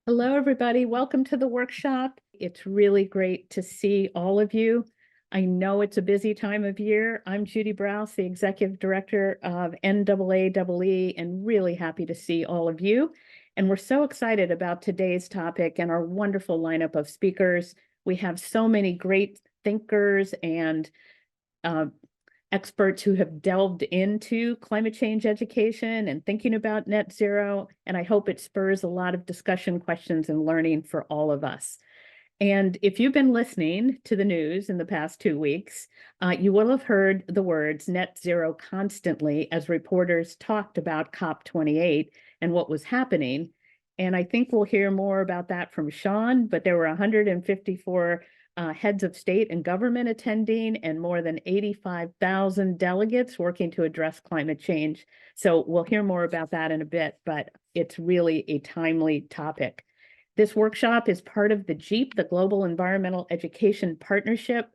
Hello, everybody. Welcome to the workshop. It's really great to see all of you. I know it's a busy time of year. I'm Judy Browse, the Executive Director of NAAEE, and really happy to see all of you. And we're so excited about today's topic and our wonderful lineup of speakers. We have so many great thinkers and uh, experts who have delved into climate change education and thinking about net zero. And I hope it spurs a lot of discussion, questions, and learning for all of us. And if you've been listening to the news in the past 2 weeks, you will have heard the words net zero constantly as reporters talked about COP28 and what was happening. And I think we'll hear more about that from Sean, but there were 154 heads of state and government attending and more than 85,000 delegates working to address climate change. So we'll hear more about that in a bit, but it's really a timely topic. This workshop is part of the GEEP, the Global Environmental Education Partnership.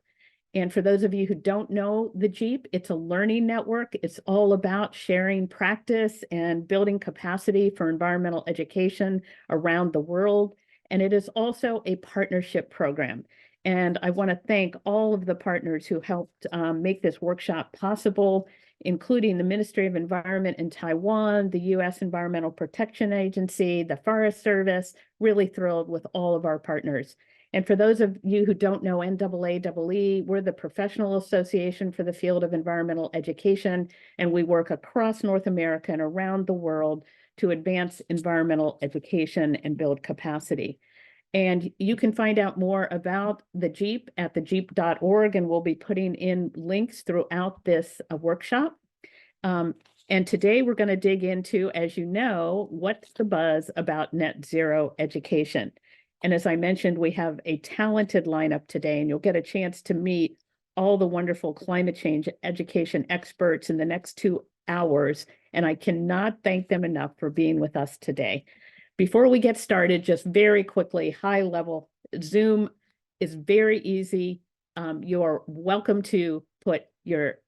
And for those of you who don't know the GEEP, it's a learning network. It's all about sharing practice and building capacity for environmental education around the world. And it is also a partnership program. And I want to thank all of the partners who helped make this workshop possible, including the Ministry of Environment in Taiwan, the U.S. Environmental Protection Agency, the Forest Service. Really thrilled with all of our partners. And for those of you who don't know NAAEE, we're the professional association for the field of environmental education, and we work across North America and around the world to advance environmental education and build capacity. And you can find out more about the GEEP at thegeep.org, and we'll be putting in links throughout this workshop. And today we're going to dig into, as you know, what's the buzz about net zero education. And as I mentioned, we have a talented lineup today, and you'll get a chance to meet all the wonderful climate change education experts in the next 2 hours. And I cannot thank them enough for being with us today. Before we get started, just very quickly, high level, Zoom is very easy. You're welcome to put your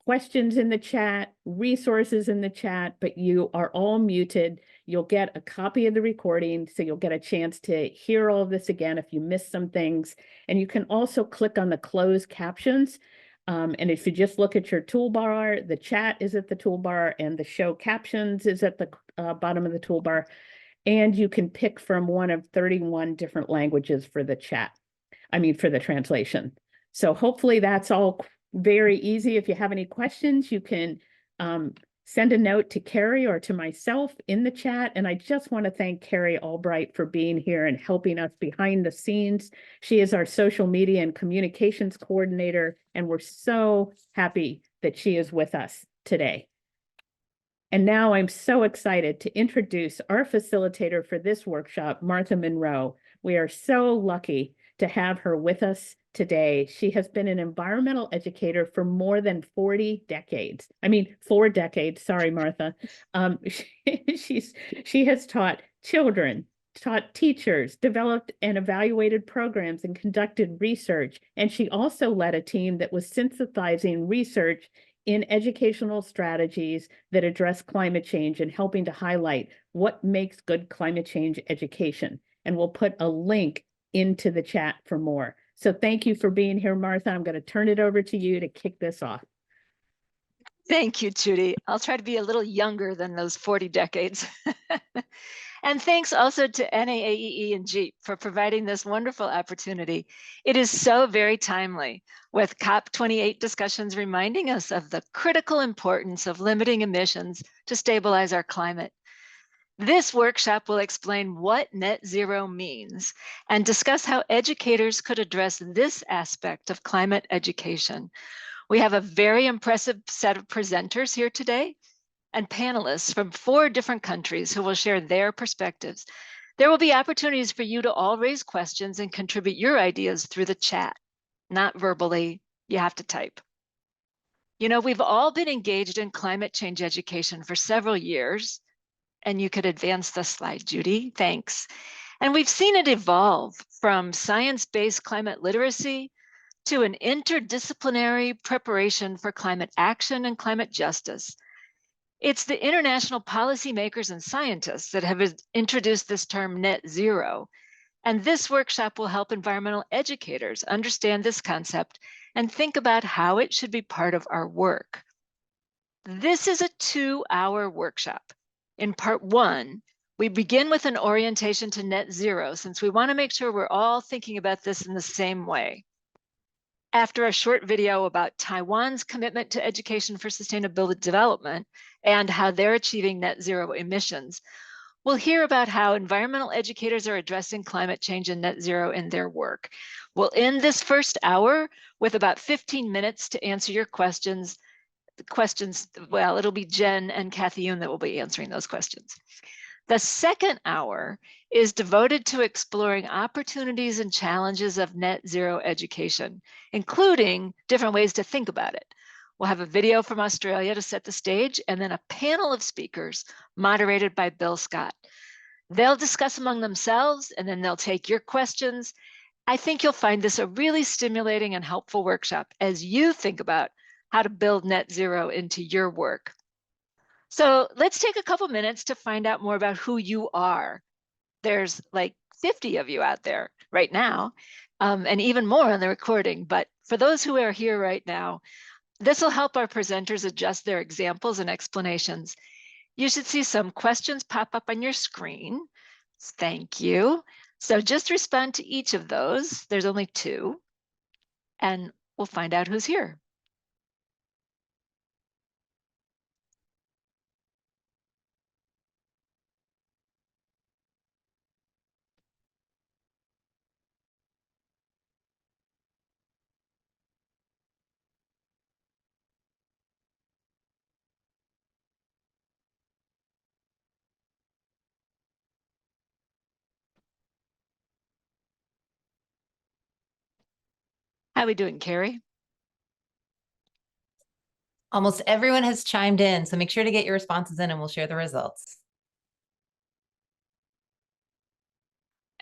questions in the chat, resources in the chat, but you are all muted. You'll get a copy of the recording, so you'll get a chance to hear all of this again if you missed some things. And you can also click on the closed captions. And if you just look at your toolbar, the chat is at the toolbar and the show captions is at the bottom of the toolbar. And you can pick from one of 31 different languages for the for the translation. So hopefully that's all very easy. If you have any questions, you can send a note to Carrie or to myself in the chat. And I just want to thank Carrie Albright for being here and helping us behind the scenes. She is our social media and communications coordinator, and we're so happy that she is with us today. And now I'm so excited to introduce our facilitator for this workshop, Martha Monroe. We are so lucky to have her with us today. She has been an environmental educator for more than 40 decades. 4 decades. Sorry, Martha. She has taught children, taught teachers, developed and evaluated programs, and conducted research. And she also led a team that was synthesizing research in educational strategies that address climate change and helping to highlight what makes good climate change education. And we'll put a link into the chat for more. So thank you for being here, Martha. I'm going to turn it over to you to kick this off. Thank you, Judy. I'll try to be a little younger than those 40 decades. And thanks also to NAAEE and GEEP for providing this wonderful opportunity. It is so very timely, with COP28 discussions reminding us of the critical importance of limiting emissions to stabilize our climate. This workshop will explain what net zero means and discuss how educators could address this aspect of climate education. We have a very impressive set of presenters here today and panelists from 4 different countries who will share their perspectives. There will be opportunities for you to all raise questions and contribute your ideas through the chat, not verbally. You have to type. You know, we've all been engaged in climate change education for several years, and you could advance the slide, Judy, thanks. And we've seen it evolve from science-based climate literacy to an interdisciplinary preparation for climate action and climate justice. It's the international policymakers and scientists that have introduced this term net zero. And this workshop will help environmental educators understand this concept and think about how it should be part of our work. This is a 2-hour workshop. In part 1, we begin with an orientation to net zero, since we want to make sure we're all thinking about this in the same way. After a short video about Taiwan's commitment to education for sustainable development and how they're achieving net zero emissions, we'll hear about how environmental educators are addressing climate change and net zero in their work. We'll end this first hour with about 15 minutes to answer your questions. Well, it'll be Jen and Kathy Yoon that will be answering those questions. The second hour is devoted to exploring opportunities and challenges of net zero education, including different ways to think about it. We'll have a video from Australia to set the stage, and then a panel of speakers moderated by Bill Scott. They'll discuss among themselves, and then they'll take your questions. I think you'll find this a really stimulating and helpful workshop as you think about how to build net zero into your work. So let's take a couple minutes to find out more about who you are. There's like 50 of you out there right now, and even more on the recording. But for those who are here right now, this will help our presenters adjust their examples and explanations. You should see some questions pop up on your screen. Thank you. So just respond to each of those. There's only 2, and we'll find out who's here. How are we doing, Carrie? Almost everyone has chimed in, so make sure to get your responses in and we'll share the results.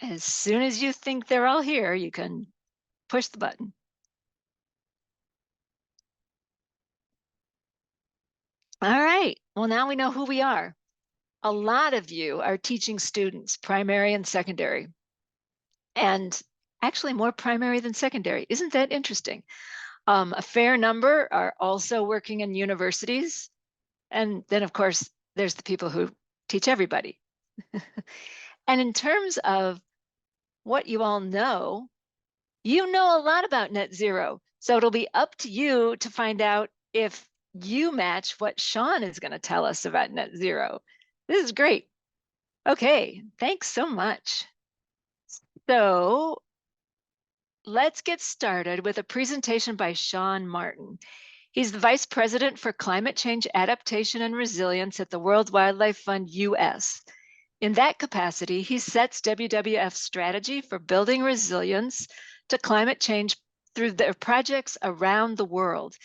As soon as you think they're all here, you can push the button. All right, well, now we know who we are. A lot of you are teaching students, primary and secondary, and actually more primary than secondary. Isn't that interesting? A fair number are also working in universities. And then, of course, there's the people who teach everybody. And in terms of what you all know, you know a lot about net zero. So it'll be up to you to find out if you match what Sean is going to tell us about net zero. This is great. Okay, thanks so much. So let's get started with a presentation by Sean Martin. He's the Vice President for Climate Change Adaptation and Resilience at the World Wildlife Fund US. In that capacity, he sets WWF's strategy for building resilience to climate change through their projects around the world.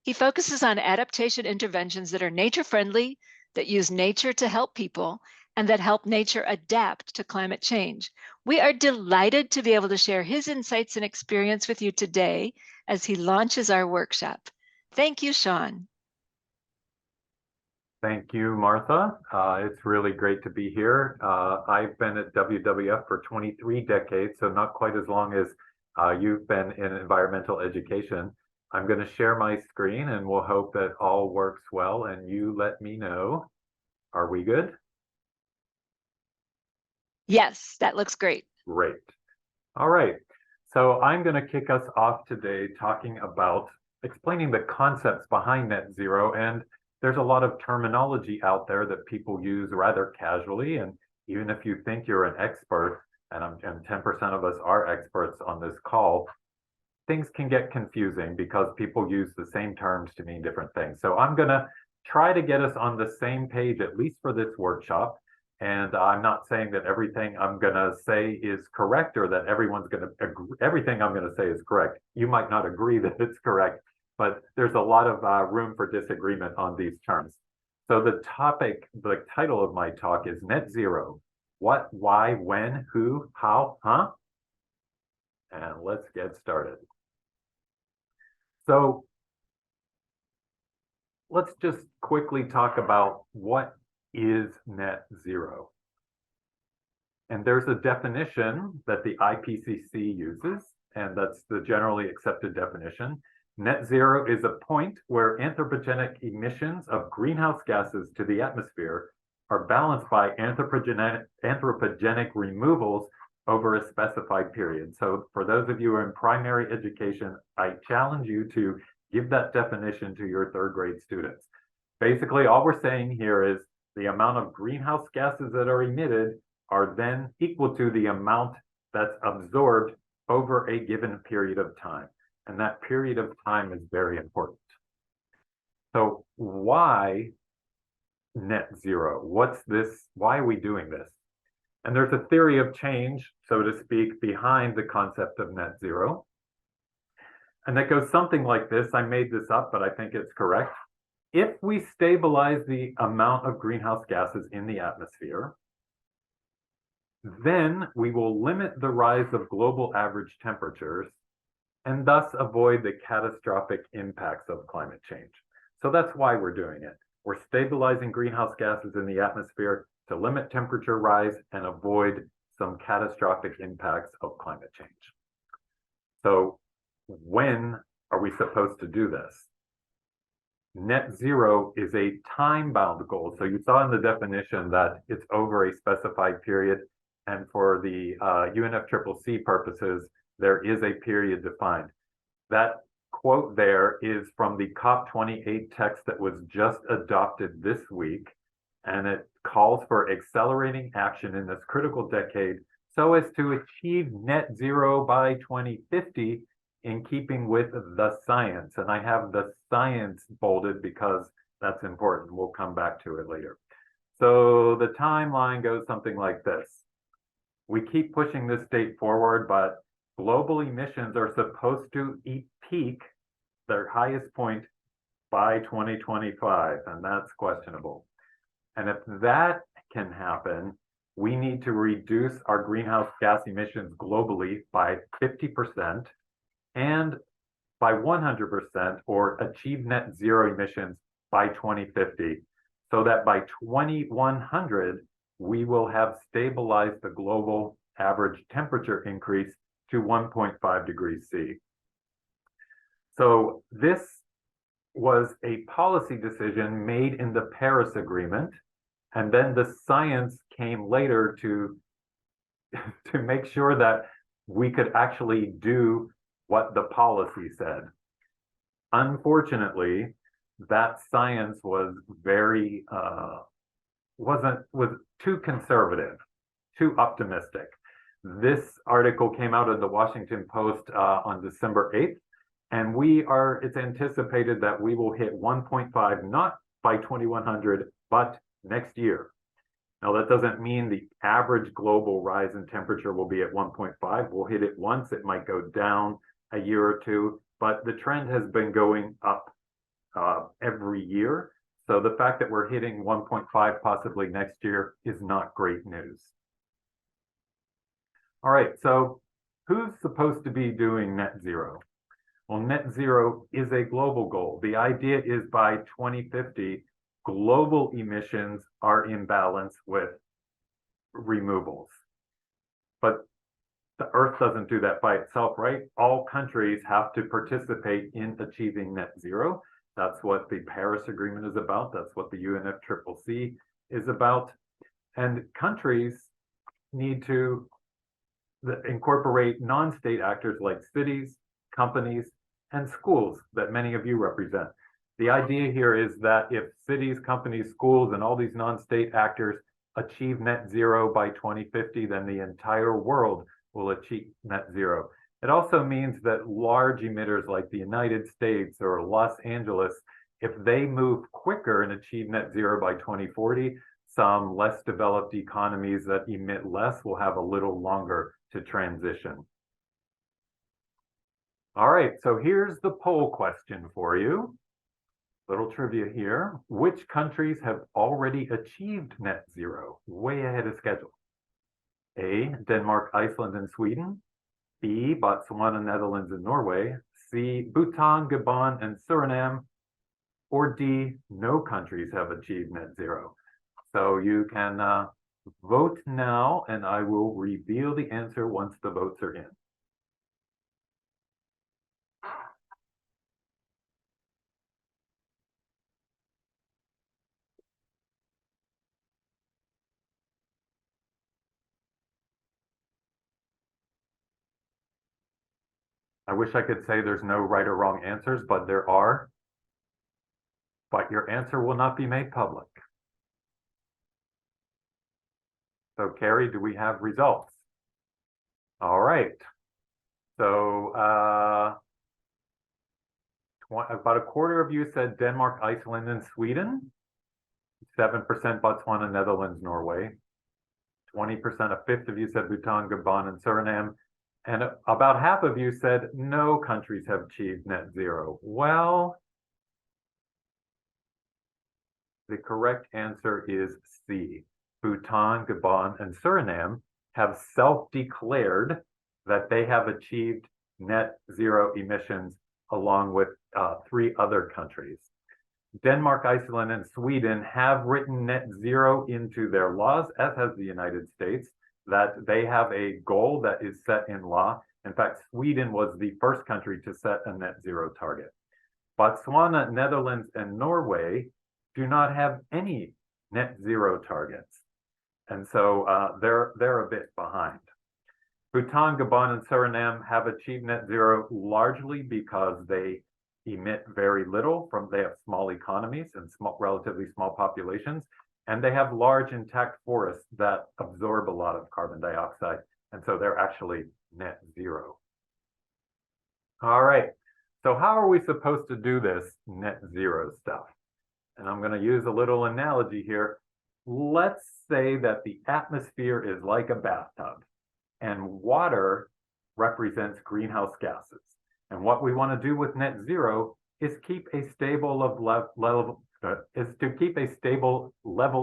He focuses on adaptation interventions that are nature-friendly, that use nature to help people, and that help nature adapt to climate change. We are delighted to be able to share his insights and experience with you today as he launches our workshop. Thank you, Sean. Thank you, Martha. It's really great to be here. I've been at WWF for 23 decades, so not quite as long as you've been in environmental education. I'm going to share my screen and we'll hope that all works well, and you let me know. Are we good? Yes, that looks great. Great. All right. So I'm going to kick us off today talking about explaining the concepts behind net zero. And there's a lot of terminology out there that people use rather casually. And even if you think you're an expert, and 10% of us are experts on this call, things can get confusing because people use the same terms to mean different things. So I'm going to try to get us on the same page, at least for this workshop. And I'm not saying that everything I'm going to say is correct, or that everyone's going to agree, everything I'm going to say is correct. You might not agree that it's correct, but there's a lot of room for disagreement on these terms. So the title of my talk is Net Zero. What, why, when, who, how, huh? And let's get started. So let's just quickly talk about what is net zero. And there's a definition that the IPCC uses, and that's the generally accepted definition. Net zero is a point where anthropogenic emissions of greenhouse gases to the atmosphere are balanced by anthropogenic removals over a specified period. So for those of you who are in primary education, I challenge you to give that definition to your third grade students. Basically, all we're saying here is the amount of greenhouse gases that are emitted are then equal to the amount that's absorbed over a given period of time. And that period of time is very important. So why net zero? What's this? Why are we doing this? And there's a theory of change, so to speak, behind the concept of net zero. And that goes something like this. I made this up, but I think it's correct. If we stabilize the amount of greenhouse gases in the atmosphere, then we will limit the rise of global average temperatures and thus avoid the catastrophic impacts of climate change. So that's why we're doing it. We're stabilizing greenhouse gases in the atmosphere to limit temperature rise and avoid some catastrophic impacts of climate change. So when are we supposed to do this? Net zero is a time-bound goal. So you saw in the definition that it's over a specified period. And for the UNFCCC purposes, there is a period defined. That quote there is from the COP28 text that was just adopted this week, and it calls for accelerating action in this critical decade so as to achieve net zero by 2050 in keeping with the science. And I have the science bolded because that's important. We'll come back to it later. So the timeline goes something like this. We keep pushing this date forward, but global emissions are supposed to peak their highest point by 2025, and that's questionable. And if that can happen, we need to reduce our greenhouse gas emissions globally by 50% and by 100%, or achieve net zero emissions by 2050, so that by 2100, we will have stabilized the global average temperature increase to 1.5 degrees C. So this was a policy decision made in the Paris Agreement, and then the science came later to make sure that we could actually do what the policy said. Unfortunately, that science was was too conservative, too optimistic. This article came out of the Washington Post on December 8th, and it's anticipated that we will hit 1.5, not by 2100, but next year. Now, that doesn't mean the average global rise in temperature will be at 1.5. We'll hit it once. It might go down a year or two, but the trend has been going up every year. So the fact that we're hitting 1.5 possibly next year is not great news. All right, so who's supposed to be doing net zero? Well, net zero is a global goal. The idea is by 2050, global emissions are in balance with removals. But the Earth doesn't do that by itself, right? All countries have to participate in achieving net zero. That's what the Paris Agreement is about. That's what the UNFCCC is about. And countries need to incorporate non-state actors like cities, companies, and schools that many of you represent. The idea here is that if cities, companies, schools, and all these non-state actors achieve net zero by 2050, then the entire world will achieve net zero. It also means that large emitters like the United States or Los Angeles, if they move quicker and achieve net zero by 2040, some less developed economies that emit less will have a little longer to transition. All right, so here's the poll question for you. Little trivia here. Which countries have already achieved net zero way ahead of schedule? A, Denmark, Iceland, and Sweden. B, Botswana, Netherlands, and Norway. C, Bhutan, Gabon, and Suriname. or D, no countries have achieved net zero. So you can vote now, and I will reveal the answer once the votes are in. I wish I could say there's no right or wrong answers, but there are. But your answer will not be made public. So Carrie, do we have results? All right. So about a quarter of you said Denmark, Iceland, and Sweden. 7% Botswana, Netherlands, Norway. 20%, a fifth of you said Bhutan, Gabon, and Suriname. And about half of you said no countries have achieved net zero. Well, the correct answer is C. Bhutan, Gabon, and Suriname have self-declared that they have achieved net zero emissions along with 3 other countries. Denmark, Iceland, and Sweden have written net zero into their laws, as has the United States, that they have a goal that is set in law. In fact, Sweden was the first country to set a net zero target. Botswana, Netherlands, and Norway do not have any net zero targets. And so they're a bit behind. Bhutan, Gabon, and Suriname have achieved net zero largely because they emit very little they have small economies and relatively small populations, and they have large intact forests that absorb a lot of carbon dioxide. And so they're actually net zero. All right, so how are we supposed to do this net zero stuff? And I'm going to use a little analogy here. Let's say that the atmosphere is like a bathtub and water represents greenhouse gases. And what we want to do with net zero is keep a stable level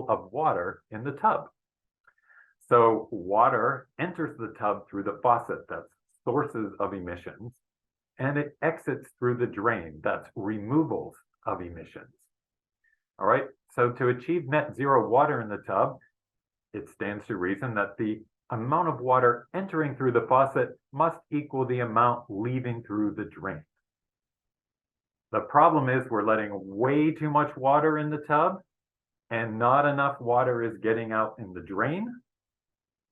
of water in the tub. So water enters the tub through the faucet, that's sources of emissions, and it exits through the drain, that's removals of emissions. All right, so to achieve net zero water in the tub, it stands to reason that the amount of water entering through the faucet must equal the amount leaving through the drain. The problem is we're letting way too much water in the tub and not enough water is getting out in the drain.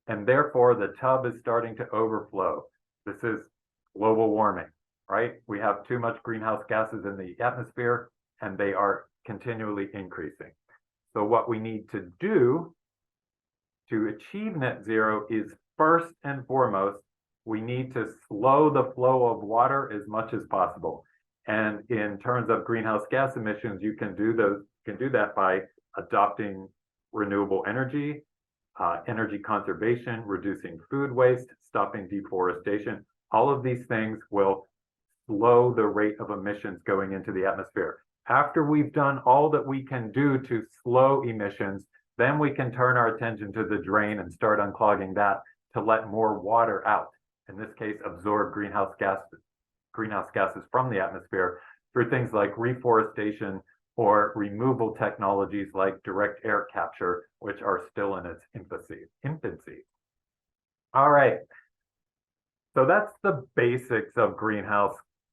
And therefore the tub is starting to overflow. This is global warming, right? We have too much greenhouse gases in the atmosphere and they are continually increasing. So what we need to do to achieve net zero is first and foremost, we need to slow the flow of water as much as possible. And in terms of greenhouse gas emissions, you can do that by adopting renewable energy, energy conservation, reducing food waste, stopping deforestation. All of these things will slow the rate of emissions going into the atmosphere. After we've done all that we can do to slow emissions, then we can turn our attention to the drain and start unclogging that to let more water out. In this case, absorb greenhouse gases from the atmosphere through things like reforestation or removal technologies like direct air capture, which are still in its infancy. All right. So that's the basics of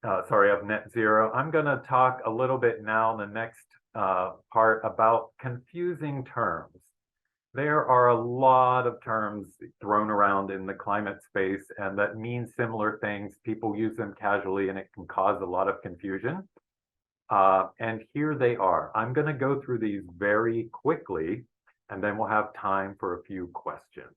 of net zero. I'm going to talk a little bit now in the next part about confusing terms. There are a lot of terms thrown around in the climate space and that mean similar things. People use them casually and it can cause a lot of confusion. And here they are. I'm going to go through these very quickly and then we'll have time for a few questions.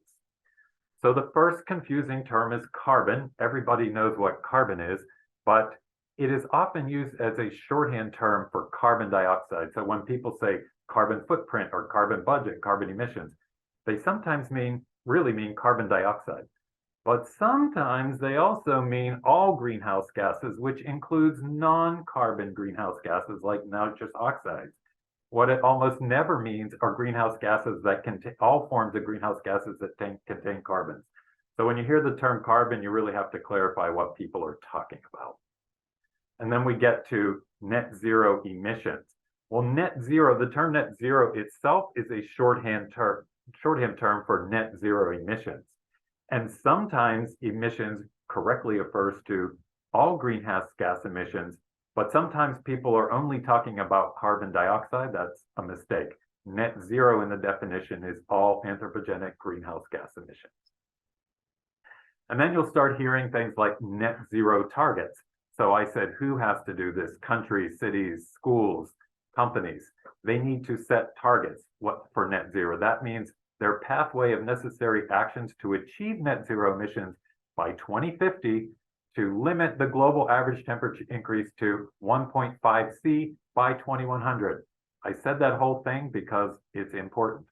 So the first confusing term is carbon. Everybody knows what carbon is, but it is often used as a shorthand term for carbon dioxide. So when people say carbon footprint or carbon budget, carbon emissions, they sometimes really mean carbon dioxide. But sometimes they also mean all greenhouse gases, which includes non-carbon greenhouse gases like nitrous oxides. What it almost never means are greenhouse gases that contain all forms of greenhouse gases that contain carbons. So when you hear the term carbon, you really have to clarify what people are talking about. And then we get to net zero emissions. Well, net zero, the term net zero itself is a shorthand term for net zero emissions. And sometimes emissions correctly refers to all greenhouse gas emissions, but sometimes people are only talking about carbon dioxide. That's a mistake. Net zero in the definition is all anthropogenic greenhouse gas emissions. And then you'll start hearing things like net zero targets. So I said, who has to do this? Countries, cities, schools, companies. They need to set targets for net zero. That means their pathway of necessary actions to achieve net zero emissions by 2050 to limit the global average temperature increase to 1.5 C by 2100. I said that whole thing because it's important.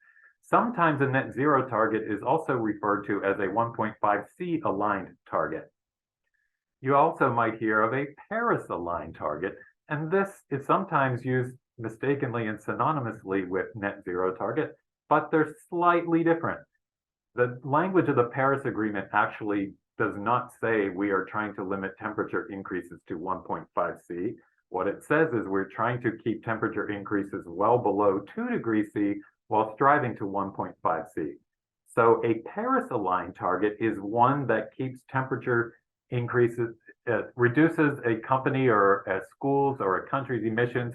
Sometimes a net zero target is also referred to as a 1.5 C aligned target. You also might hear of a Paris aligned target, and this is sometimes used mistakenly and synonymously with net zero target, but they're slightly different. The language of the Paris Agreement actually does not say we are trying to limit temperature increases to 1.5 C. What it says is we're trying to keep temperature increases well below 2 degrees C while striving to 1.5 C. So a Paris-aligned target is one that keeps temperature increases, reduces a company or a school's or a country's emissions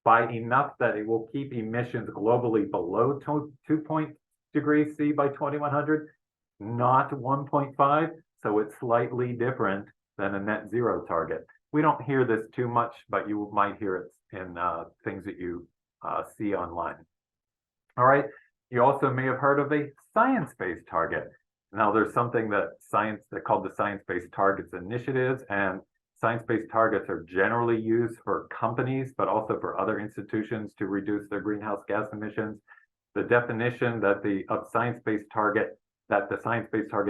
by enough that it will keep emissions globally below 2 degrees C by 2100, not 1.5. So it's slightly different than a net zero target. We don't hear this too much, but you might hear it in things that you see online. All right, you also may have heard of a science-based target. Now there's something that called the Science-Based Targets Initiative, and science-based targets are generally used for companies, but also for other institutions to reduce their greenhouse gas emissions. The definition that the Science-Based Target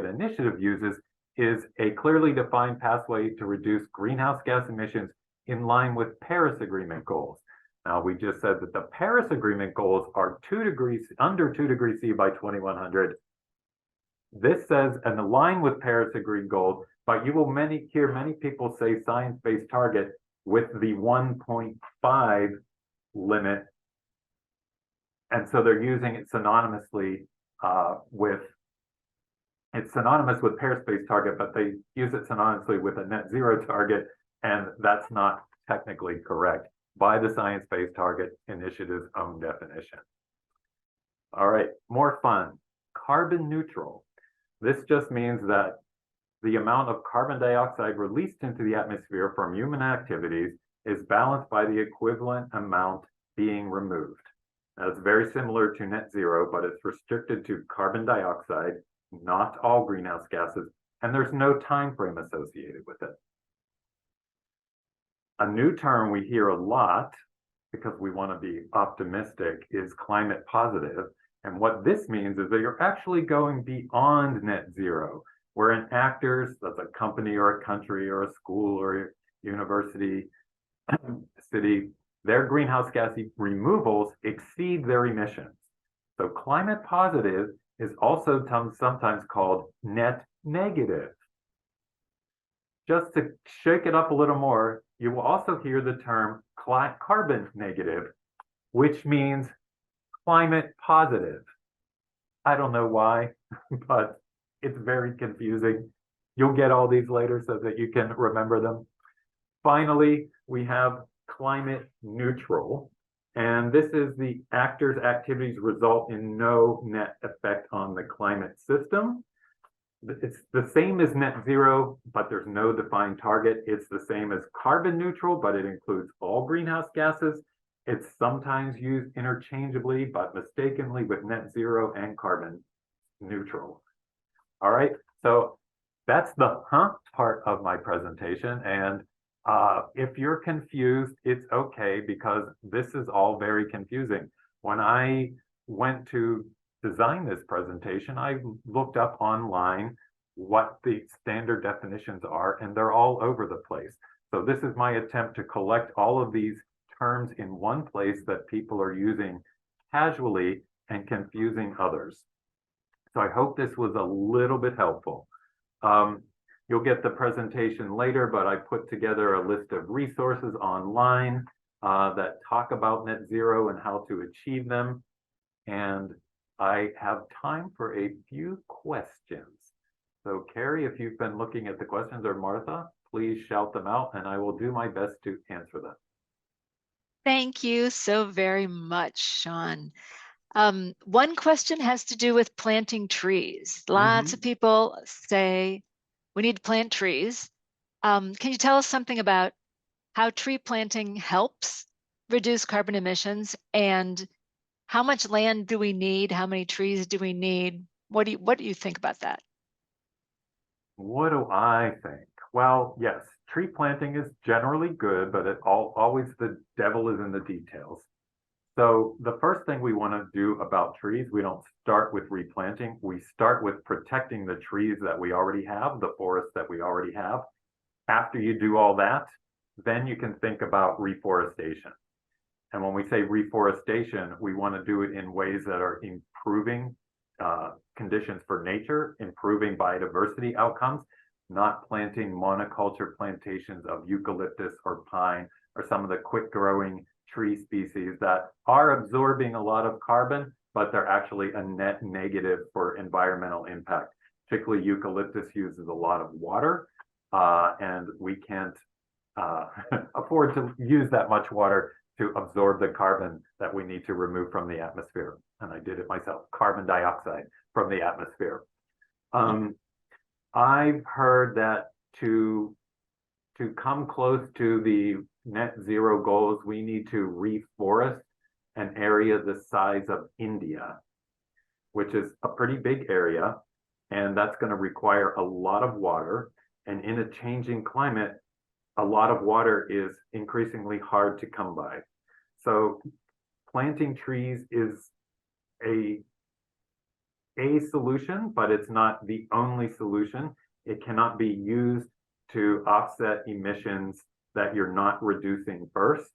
Initiative uses is a clearly defined pathway to reduce greenhouse gas emissions in line with Paris Agreement goals. Now, we just said that the Paris Agreement goals are under 2 degrees C by 2100. This says and align with Paris Agreement goals, but you will hear many people say science-based target with the 1.5 limit. And so they're using it synonymously it's synonymous with Paris-based target, but they use it synonymously with a net zero target, and that's not technically correct by the Science-Based Target Initiative's own definition. All right, more fun. Carbon neutral. This just means that the amount of carbon dioxide released into the atmosphere from human activities is balanced by the equivalent amount being removed. Now, it's very similar to net zero, but it's restricted to carbon dioxide, not all greenhouse gases, and there's no time frame associated with it. A new term we hear a lot, because we want to be optimistic, is climate positive. And what this means is that you're actually going beyond net zero, wherein actors, that's a company or a country or a school or a university, city, their greenhouse gas removals exceed their emissions. So climate positive is also sometimes called net negative. Just to shake it up a little more, you will also hear the term carbon negative, which means climate positive. I don't know why, but it's very confusing. You'll get all these later so that you can remember them. Finally, we have climate neutral. And this is the actors' activities result in no net effect on the climate system. It's the same as net zero, but there's no defined target. It's the same as carbon neutral, but it includes all greenhouse gases. It's sometimes used interchangeably, but mistakenly with net zero and carbon neutral. All right, so that's the part of my presentation. And if you're confused, it's okay, because this is all very confusing. When I went to design this presentation, I looked up online what the standard definitions are, and they're all over the place. So this is my attempt to collect all of these terms in one place that people are using casually and confusing others. So I hope this was a little bit helpful. You'll get the presentation later, but I put together a list of resources online. that talk about net zero and how to achieve them. And I have time for a few questions. So Carrie, if you've been looking at the questions, or Martha, please shout them out and I will do my best to answer them. Thank you so very much, Sean. One question has to do with planting trees. Lots of people say we need to plant trees. Can you tell us something about how tree planting helps reduce carbon emissions, and how much land do we need? How many trees do we need? What do you think about that? What do I think? Well, yes, tree planting is generally good, but always the devil is in the details. So the first thing we want to do about trees, we don't start with replanting. We start with protecting the trees that we already have, the forests that we already have. After you do all that, then you can think about reforestation. And when we say reforestation, we want to do it in ways that are improving conditions for nature, improving biodiversity outcomes, not planting monoculture plantations of eucalyptus or pine or some of the quick growing tree species that are absorbing a lot of carbon, but they're actually a net negative for environmental impact. Particularly eucalyptus uses a lot of water, and we can't afford to use that much water to absorb the carbon that we need to remove from the atmosphere. And I did it myself, carbon dioxide from the atmosphere. I've heard that to come close to the net zero goals, we need to reforest an area the size of India, which is a pretty big area, and that's going to require a lot of water. And in a changing climate, a lot of water is increasingly hard to come by. So planting trees is a solution, but it's not the only solution. It cannot be used to offset emissions that you're not reducing first.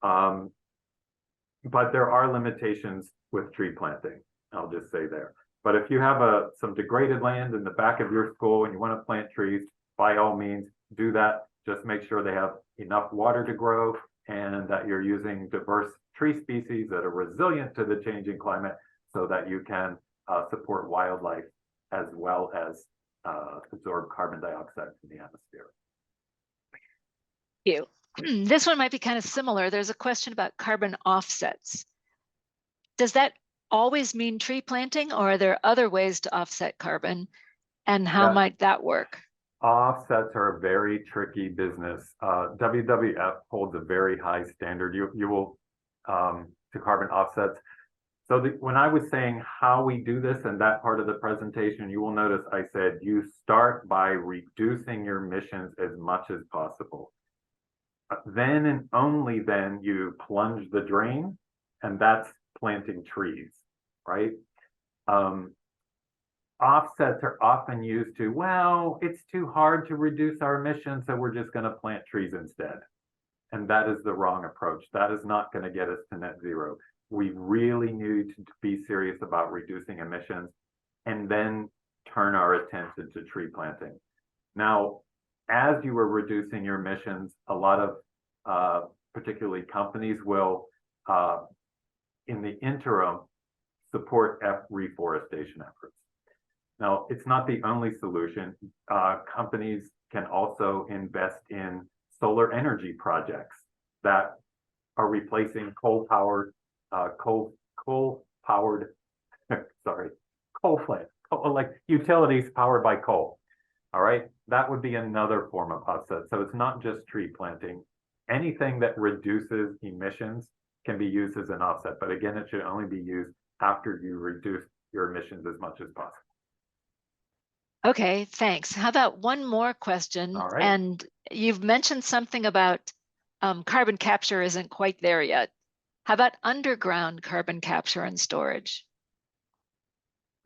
But there are limitations with tree planting, I'll just say there. But if you have some degraded land in the back of your school and you want to plant trees, by all means, do that. Just make sure they have enough water to grow and that you're using diverse tree species that are resilient to the changing climate so that you can support wildlife as well as absorb carbon dioxide from the atmosphere. Thank you. This one might be kind of similar. There's a question about carbon offsets. Does that always mean tree planting, or are there other ways to offset carbon, and how might that work? Offsets are a very tricky business. WWF holds a very high standard. You will to carbon offsets. So when I was saying how we do this in that part of the presentation, you will notice I said you start by reducing your emissions as much as possible. Then and only then you plunge the drain, and that's planting trees, right? Offsets are often used to, well, it's too hard to reduce our emissions, so we're just going to plant trees instead. And that is the wrong approach. That is not going to get us to net zero. We really need to be serious about reducing emissions and then turn our attention to tree planting. Now, as you are reducing your emissions, a lot of particularly companies will, in the interim, support reforestation efforts. Now, it's not the only solution. Companies can also invest in solar energy projects that are replacing coal-powered, coal plants, like utilities powered by coal. All right, that would be another form of offset. So it's not just tree planting. Anything that reduces emissions can be used as an offset, but again, it should only be used after you reduce your emissions as much as possible. Okay, thanks. How about one more question? All right. And you've mentioned something about carbon capture isn't quite there yet. How about underground carbon capture and storage?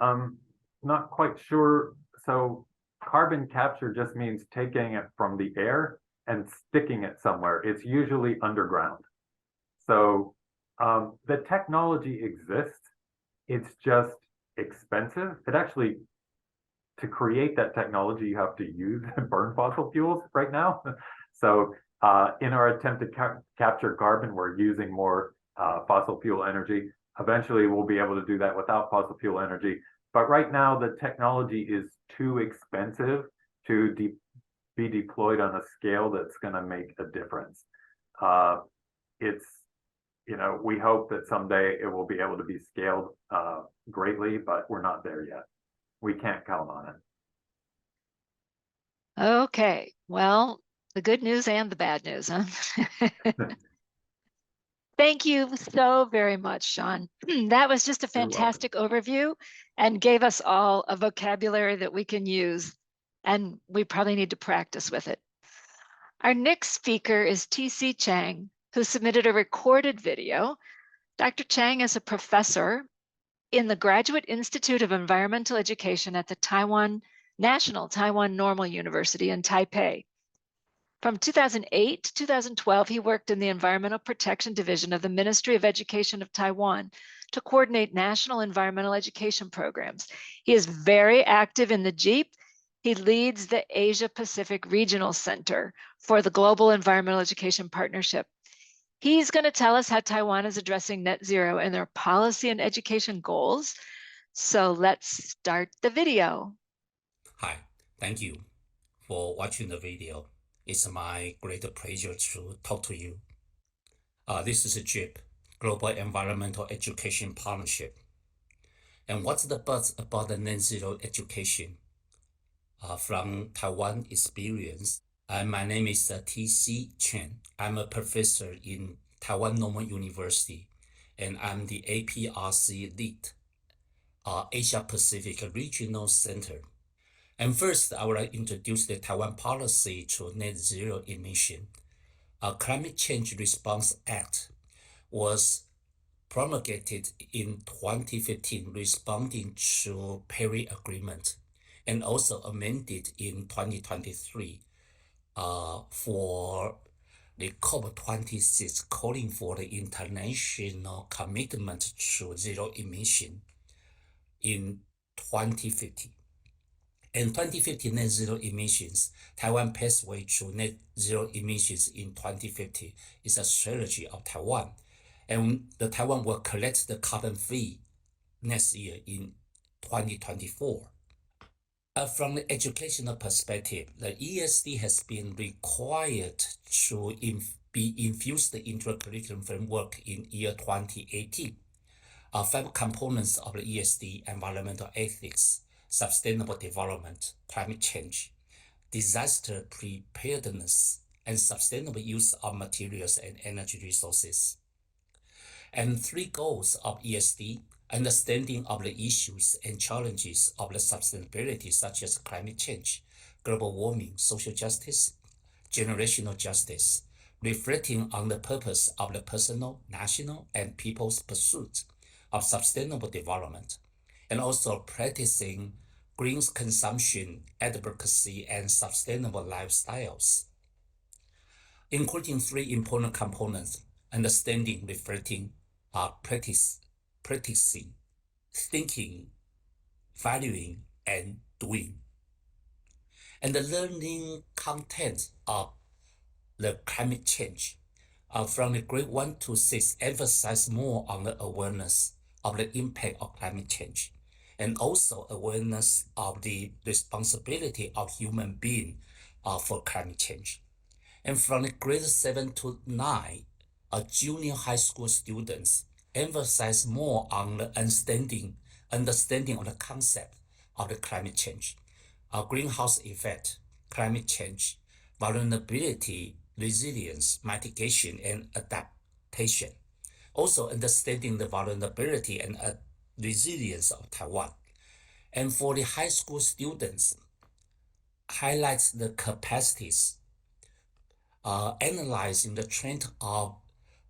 Not quite sure. So carbon capture just means taking it from the air and sticking it somewhere. It's usually underground. So the technology exists. It's just expensive. It actually, to create that technology, you have to burn fossil fuels right now. So In our attempt to capture carbon, we're using more fossil fuel energy. Eventually, we'll be able to do that without fossil fuel energy. But right now, the technology is too expensive to be deployed on a scale that's going to make a difference. We hope that someday it will be able to be scaled greatly, but we're not there yet. We can't count on it. Okay, well, the good news and the bad news, huh? Thank you so very much, Sean. That was just a You're welcome. fantastic overview and gave us all a vocabulary that we can use, and we probably need to practice with it. Our next speaker is TC Chang, who submitted a recorded video. Dr. Chang is a professor in the Graduate Institute of Environmental Education at the National Taiwan Normal University in Taipei. From 2008 to 2012, he worked in the Environmental Protection Division of the Ministry of Education of Taiwan to coordinate national environmental education programs. He is very active in the JEEP. He leads the Asia Pacific Regional Center for the Global Environmental Education Partnership. He's going to tell us how Taiwan is addressing net zero and their policy and education goals. So let's start the video. Hi, thank you for watching the video. It's my great pleasure to talk to you. This is a JEEP, Global Environmental Education Partnership. And what's the buzz about the net zero education? From Taiwan experience, my name is TC Chen. I'm a professor in Taiwan Normal University, and I'm the APRC lead, Asia Pacific Regional Center. And first, I would like to introduce the Taiwan policy to net zero emission. A Climate Change Response Act was promulgated in 2015, responding to Paris Agreement, and also amended in 2023 for the COP26, calling for the international commitment to zero emission in 2050. In 2050 net zero emissions, Taiwan pathway to net zero emissions in 2050 is a strategy of Taiwan. And the Taiwan will collect the carbon fee next year in 2024. From the educational perspective, the ESD has been required to be infused into a curriculum framework in year 2018. 5 components of the ESD: environmental ethics, sustainable development, climate change, disaster preparedness, and sustainable use of materials and energy resources. And 3 goals of ESD: understanding of the issues and challenges of the sustainability, such as climate change, global warming, social justice, generational justice, reflecting on the purpose of the personal, national, and people's pursuit of sustainable development, and also practicing green consumption, advocacy, and sustainable lifestyles, including 3 important components: understanding, reflecting, practicing, thinking, valuing, and doing. And the learning content of the climate change from the grade 1 to 6 emphasize more on the awareness of the impact of climate change, and also awareness of the responsibility of human beings for climate change. And from the grade 7 to 9, junior high school students emphasize more on the understanding of the concept of the climate change, greenhouse effect, climate change, vulnerability, resilience, mitigation, and adaptation. Also understanding the vulnerability and resilience of Taiwan. And for the high school students, highlights the capacities, analyzing the trend of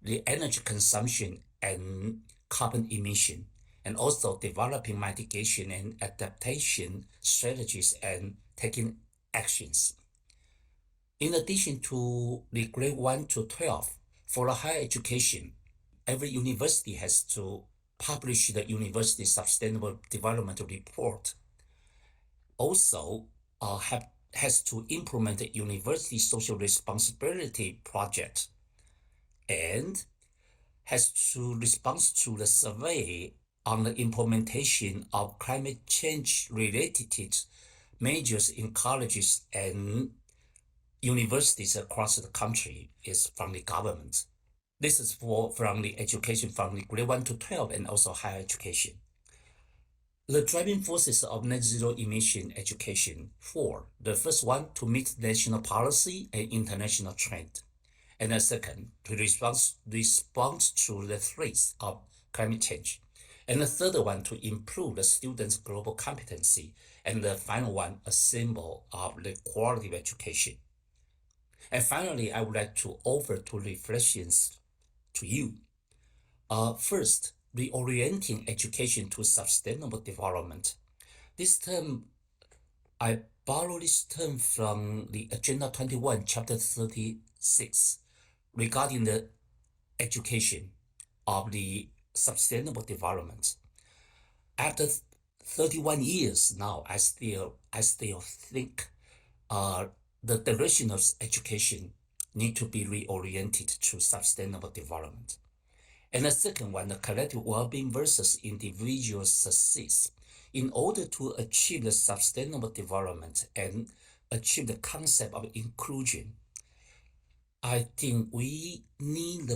the energy consumption and carbon emission, and also developing mitigation and adaptation strategies and taking actions. In addition to the grade 1 to 12, for the higher education, every university has to publish the University Sustainable Development Report. Also, have has to implement the university social responsibility project and has to respond to the survey on the implementation of climate change related measures in colleges and universities across the country is from the government. This is from the education from the grade 1 to 12 and also higher education. The driving forces of net zero emission education: 4. The first one, to meet national policy and international trend. And the second, to respond to the threats of climate change. And the third one, to improve the students' global competency. And the final one, a symbol of the quality of education. And finally, I would like to offer two reflections to you. First, reorienting education to sustainable development. This term, I borrow this term from the Agenda 21, Chapter 36, regarding the education of the sustainable development. After 31 years now, I still think the direction of education need to be reoriented to sustainable development. And the second one, the collective well-being versus individual success. In order to achieve the sustainable development and achieve the concept of inclusion, I think we need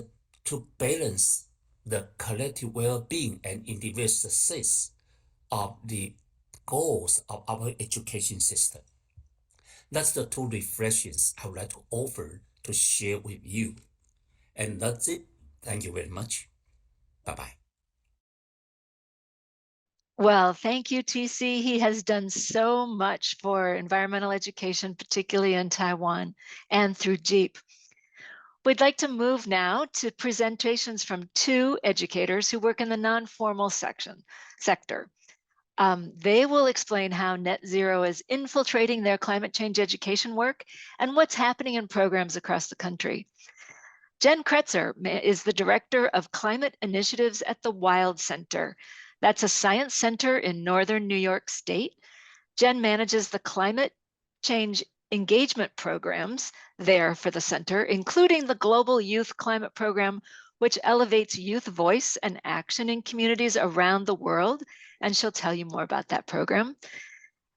to balance the collective well-being and individual success of the goals of our education system. That's the two reflections I would like to offer to share with you. And that's it. Thank you very much. Bye-bye. Well, thank you, TC. He has done so much for environmental education, particularly in Taiwan and through JEEP. We'd like to move now to presentations from two educators who work in the non-formal sector. They will explain how net zero is infiltrating their climate change education work and what's happening in programs across the country. Jen Kretzer is the Director of Climate Initiatives at the Wild Center. That's a science center in northern New York State. Jen manages the climate change engagement programs there for the center, including the Global Youth Climate Program, which elevates youth voice and action in communities around the world. And she'll tell you more about that program.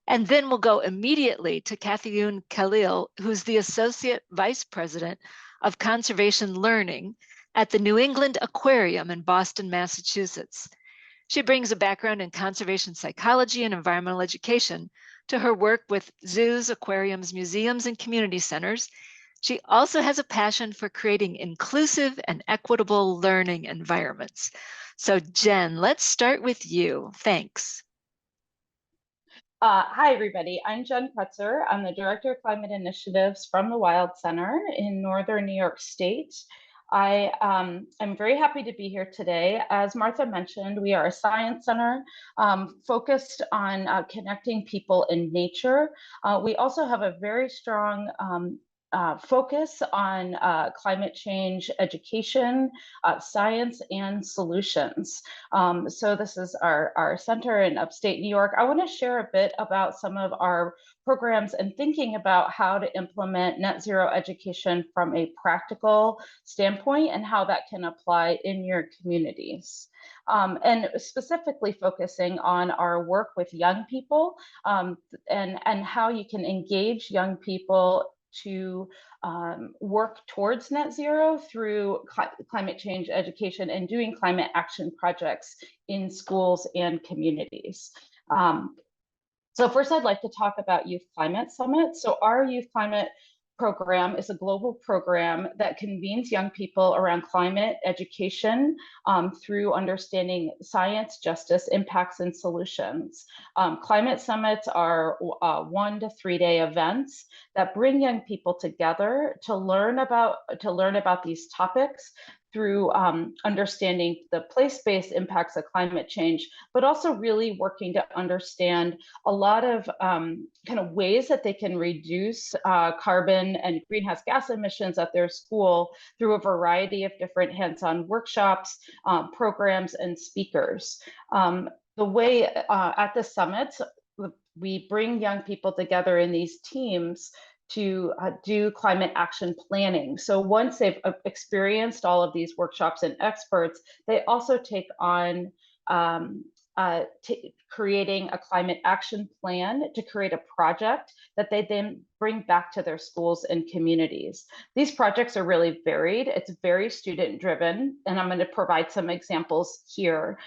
And then we'll go immediately to Kathyun Khalil, who's the Associate Vice President of Conservation Learning at the New England Aquarium in Boston, Massachusetts. She brings a background in conservation psychology and environmental education to her work with zoos, aquariums, museums, and community centers. She also has a passion for creating inclusive and equitable learning environments. So Jen, let's start with you. Thanks. Hi, everybody. I'm Jen Kretzer. I'm the Director of Climate Initiatives from the Wild Center in northern New York State. I'm very happy to be here today. As Martha mentioned, we are a science center focused on connecting people in nature. We also have a very strong focus on climate change education, science, and solutions. So this is our center in upstate New York. I want to share a bit about some of our programs and thinking about how to implement net zero education from a practical standpoint and how that can apply in your communities. And specifically focusing on our work with young people and how you can engage young people to work towards net zero through climate change education and doing climate action projects in schools and communities. So first, I'd like to talk about Youth Climate Summit. So our Youth Climate program is a global program that convenes young people around climate education through understanding science, justice, impacts, and solutions. Climate summits are 1 to 3 day events that bring young people together to learn about these topics through understanding the place-based impacts of climate change, but also really working to understand a lot of kind of ways that they can reduce carbon and greenhouse gas emissions at their school through a variety of different hands-on workshops, programs, and speakers. The way at the summit, we bring young people together in these teams to do climate action planning. So once they've experienced all of these workshops and experts, they also take on creating a climate action plan to create a project that they then bring back to their schools and communities. These projects are really varied. It's very student driven, and I'm going to provide some examples here.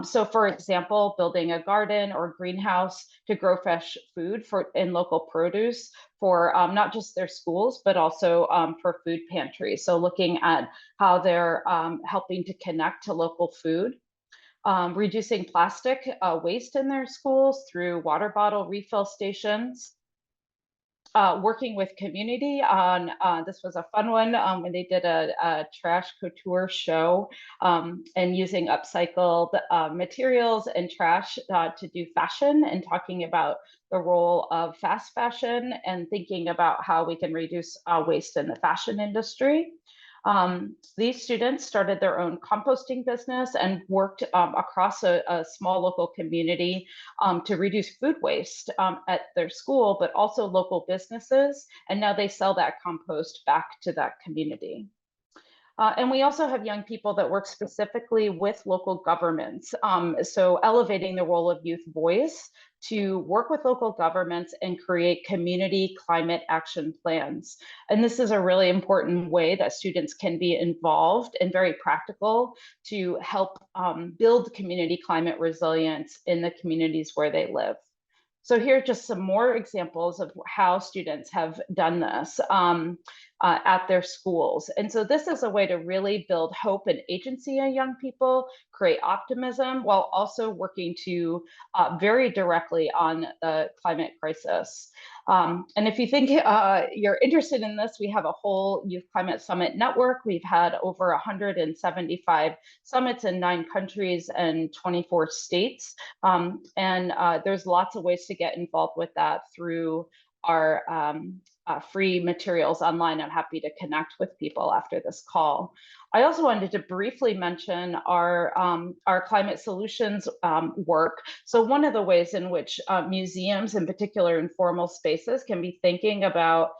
So for example, building a garden or greenhouse to grow fresh food in local produce for not just their schools, but also for food pantries. So looking at how they're helping to connect to local food. Reducing plastic waste in their schools through water bottle refill stations. Working with community on, this was a fun one, when they did a trash couture show and using upcycled materials and trash to do fashion, and talking about the role of fast fashion and thinking about how we can reduce waste in the fashion industry. These students started their own composting business and worked across a small local community to reduce food waste at their school, but also local businesses. And now they sell that compost back to that community. And we also have young people that work specifically with local governments. So elevating the role of youth voice to work with local governments and create community climate action plans. And this is a really important way that students can be involved and very practical to help build community climate resilience in the communities where they live. So here are just some more examples of how students have done this at their schools. And so this is a way to really build hope and agency in young people, create optimism, while also working to very directly on the climate crisis. And if you think you're interested in this, we have a whole Youth Climate Summit network. We've had over 175 summits in 9 countries and 24 states. And there's lots of ways to get involved with that through our free materials online. I'm happy to connect with people after this call. I also wanted to briefly mention our climate solutions work. So one of the ways in which museums, in particular informal spaces, can be thinking about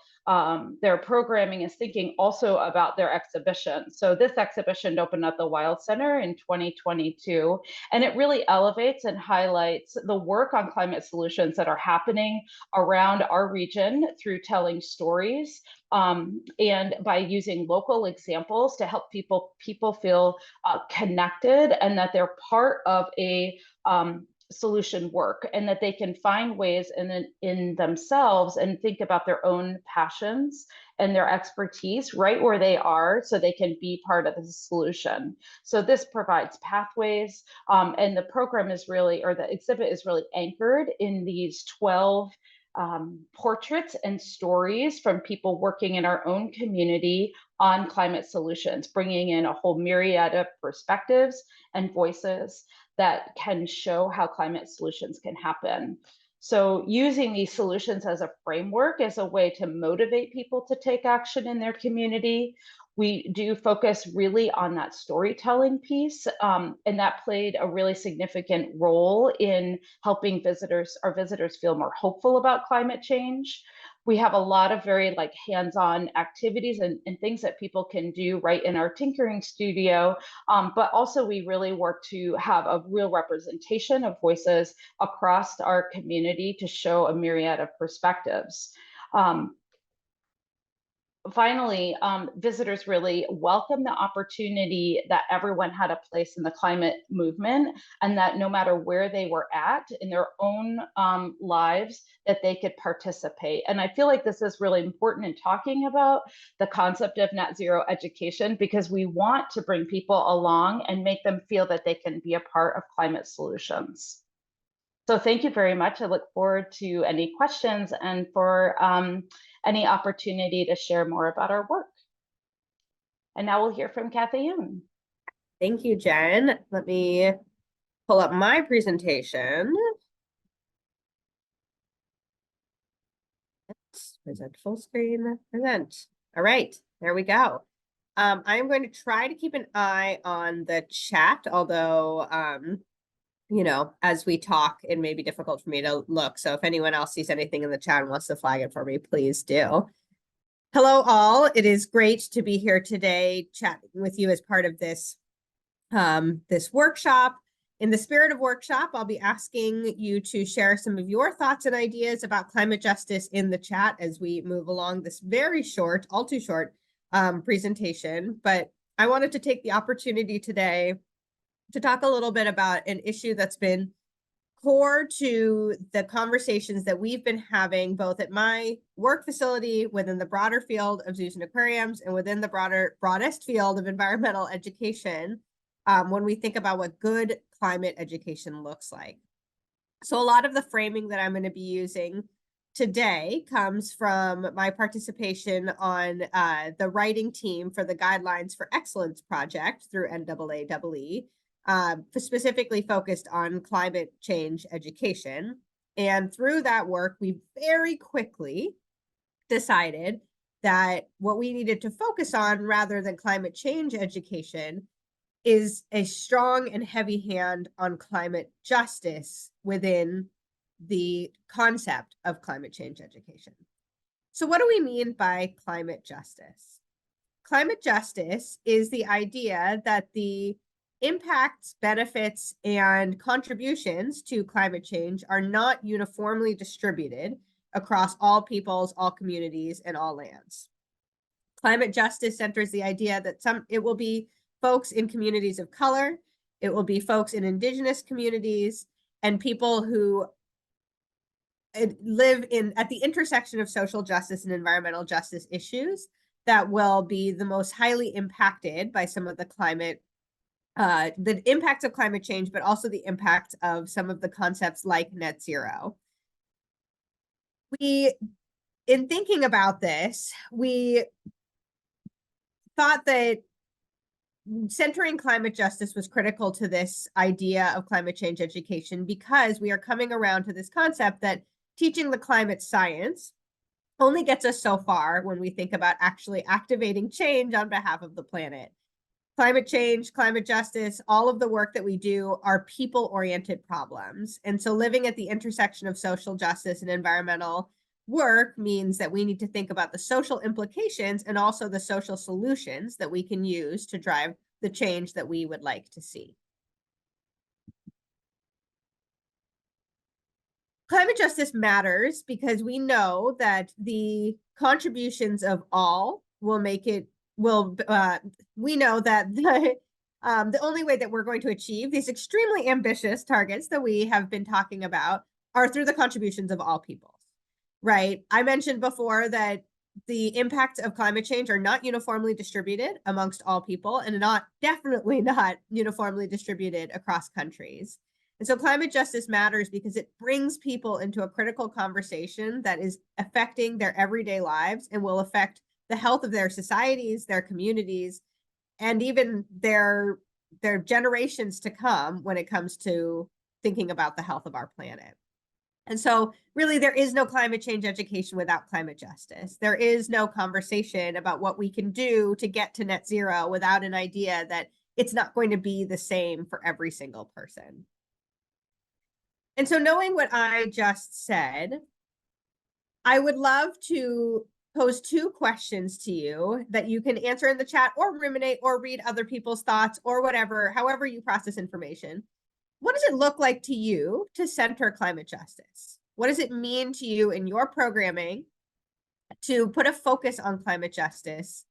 their programming is thinking also about their exhibition. So this exhibition opened at the Wild Center in 2022, and it really elevates and highlights the work on climate solutions that are happening around our region through telling stories and by using local examples to help people feel connected and that they're part of a solution work, and that they can find ways in themselves and think about their own passions and their expertise right where they are, so they can be part of the solution. So this provides pathways, and the program is really, or the exhibit is really anchored in these 12 portraits and stories from people working in our own community on climate solutions, bringing in a whole myriad of perspectives and voices that can show how climate solutions can happen. So using these solutions as a framework as a way to motivate people to take action in their community. We do focus really on that storytelling piece, and that played a really significant role in helping our visitors feel more hopeful about climate change. We have a lot of very hands-on activities and things that people can do right in our tinkering studio, but also we really work to have a real representation of voices across our community to show a myriad of perspectives. Finally, visitors really welcome the opportunity that everyone had a place in the climate movement, and that no matter where they were at in their own lives, that they could participate. And I feel like this is really important in talking about the concept of net zero education, because we want to bring people along and make them feel that they can be a part of climate solutions. So thank you very much. I look forward to any questions and for any opportunity to share more about our work. And now we'll hear from Kathy Yoon. Thank you, Jen. Let me pull up my presentation. Present full screen, present. All right, there we go. I'm going to try to keep an eye on the chat, although as we talk, it may be difficult for me to look. So if anyone else sees anything in the chat and wants to flag it for me, please do. Hello, all. It is great to be here today chatting with you as part of this, this workshop. In the spirit of workshop, I'll be asking you to share some of your thoughts and ideas about climate justice in the chat as we move along this very short, all too short presentation. But I wanted to take the opportunity today to talk a little bit about an issue that's been core to the conversations that we've been having both at my work facility, within the broader field of zoos and aquariums, and within the broadest field of environmental education, when we think about what good climate education looks like. So a lot of the framing that I'm going to be using today comes from my participation on the writing team for the Guidelines for Excellence project through NAAEE, specifically focused on climate change education. And through that work, we very quickly decided that what we needed to focus on rather than climate change education is a strong and heavy hand on climate justice within the concept of climate change education. So what do we mean by climate justice? Climate justice is the idea that the impacts, benefits, and contributions to climate change are not uniformly distributed across all peoples, all communities, and all lands. Climate justice centers the idea that it will be folks in communities of color, it will be folks in indigenous communities, and people who live at the intersection of social justice and environmental justice issues that will be the most highly impacted by some of the the impacts of climate change, but also the impact of some of the concepts like net zero. In thinking about this, we thought that centering climate justice was critical to this idea of climate change education because we are coming around to this concept that teaching the climate science only gets us so far when we think about actually activating change on behalf of the planet. Climate change, climate justice, all of the work that we do are people-oriented problems. And so living at the intersection of social justice and environmental work means that we need to think about the social implications and also the social solutions that we can use to drive the change that we would like to see. Climate justice matters because we know that the contributions of all will make it, we know that the only way that we're going to achieve these extremely ambitious targets that we have been talking about are through the contributions of all people. Right. I mentioned before that the impacts of climate change are not uniformly distributed amongst all people and definitely not uniformly distributed across countries. And so climate justice matters because it brings people into a critical conversation that is affecting their everyday lives and will affect the health of their societies, their communities, and even their generations to come when it comes to thinking about the health of our planet. And so really, there is no climate change education without climate justice. There is no conversation about what we can do to get to net zero without an idea that it's not going to be the same for every single person. And so knowing what I just said, I would love to pose two questions to you that you can answer in the chat or ruminate or read other people's thoughts or whatever, however you process information. What does it look like to you to center climate justice? What does it mean to you in your programming to put a focus on climate justice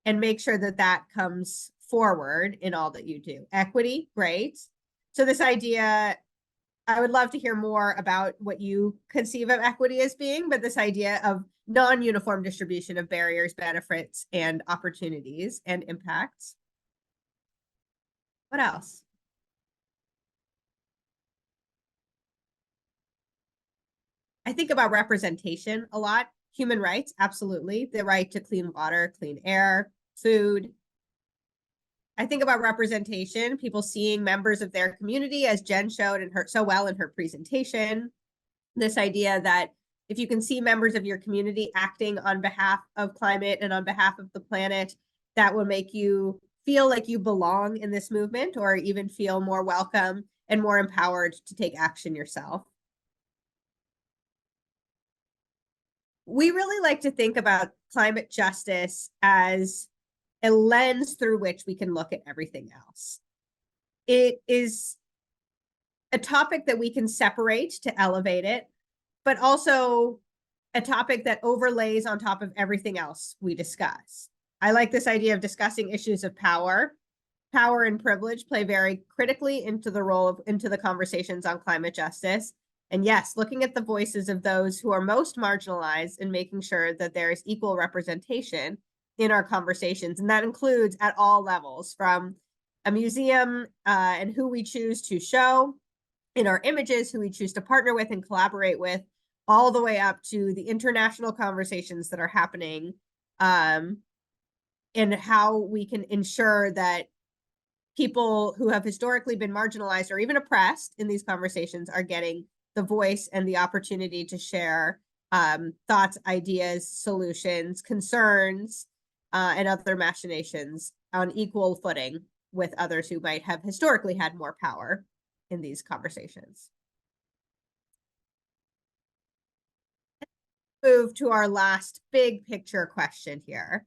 and make sure that that comes forward in all that you do? Equity, great. So this idea, I would love to hear more about what you conceive of equity as being, but this idea of non-uniform distribution of barriers, benefits, and opportunities and impacts. What else? I think about representation a lot. Human rights, absolutely. The right to clean water, clean air, food. I think about representation, people seeing members of their community, as Jen showed so well in her presentation. This idea that if you can see members of your community acting on behalf of climate and on behalf of the planet, that will make you feel like you belong in this movement or even feel more welcome and more empowered to take action yourself. We really like to think about climate justice as a lens through which we can look at everything else. It is a topic that we can separate to elevate it, but also a topic that overlays on top of everything else we discuss. I like this idea of discussing issues of power. Power and privilege play very critically into the conversations on climate justice. And yes, looking at the voices of those who are most marginalized and making sure that there is equal representation in our conversations. And that includes at all levels, from a museum and who we choose to show in our images, who we choose to partner with and collaborate with, all the way up to the international conversations that are happening, and how we can ensure that people who have historically been marginalized or even oppressed in these conversations are getting the voice and the opportunity to share thoughts, ideas, solutions, concerns, and other machinations on equal footing with others who might have historically had more power in these conversations. Move to our last big picture question here.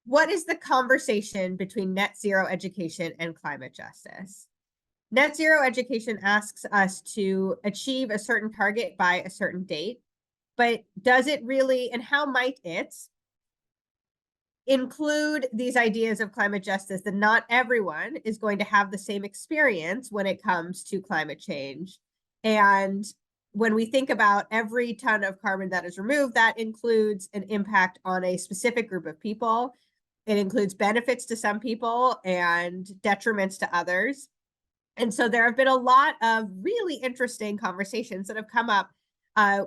What is the conversation between net zero education and climate justice? Net zero education asks us to achieve a certain target by a certain date, but does it really, and how might it include these ideas of climate justice that not everyone is going to have the same experience when it comes to climate change? And when we think about every ton of carbon that is removed, that includes an impact on a specific group of people. It includes benefits to some people and detriments to others. And so there have been a lot of really interesting conversations that have come up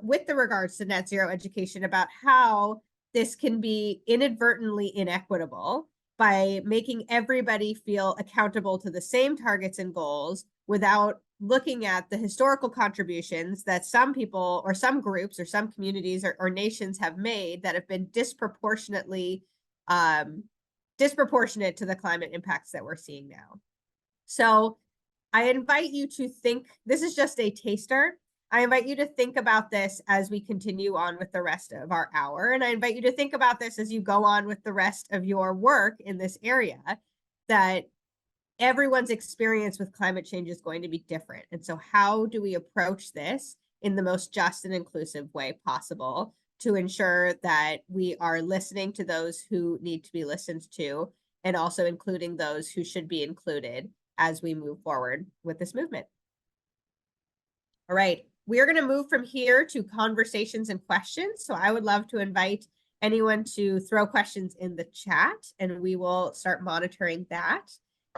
with the regards to net zero education about how this can be inadvertently inequitable by making everybody feel accountable to the same targets and goals without looking at the historical contributions that some people or some groups or some communities or nations have made that have been disproportionate to the climate impacts that we're seeing now. So I invite you to think, this is just a taster. I invite you to think about this as we continue on with the rest of our hour. And I invite you to think about this as you go on with the rest of your work in this area, that everyone's experience with climate change is going to be different. And so how do we approach this in the most just and inclusive way possible to ensure that we are listening to those who need to be listened to, and also including those who should be included as we move forward with this movement? All right, we are going to move from here to conversations and questions. So I would love to invite anyone to throw questions in the chat, and we will start monitoring that.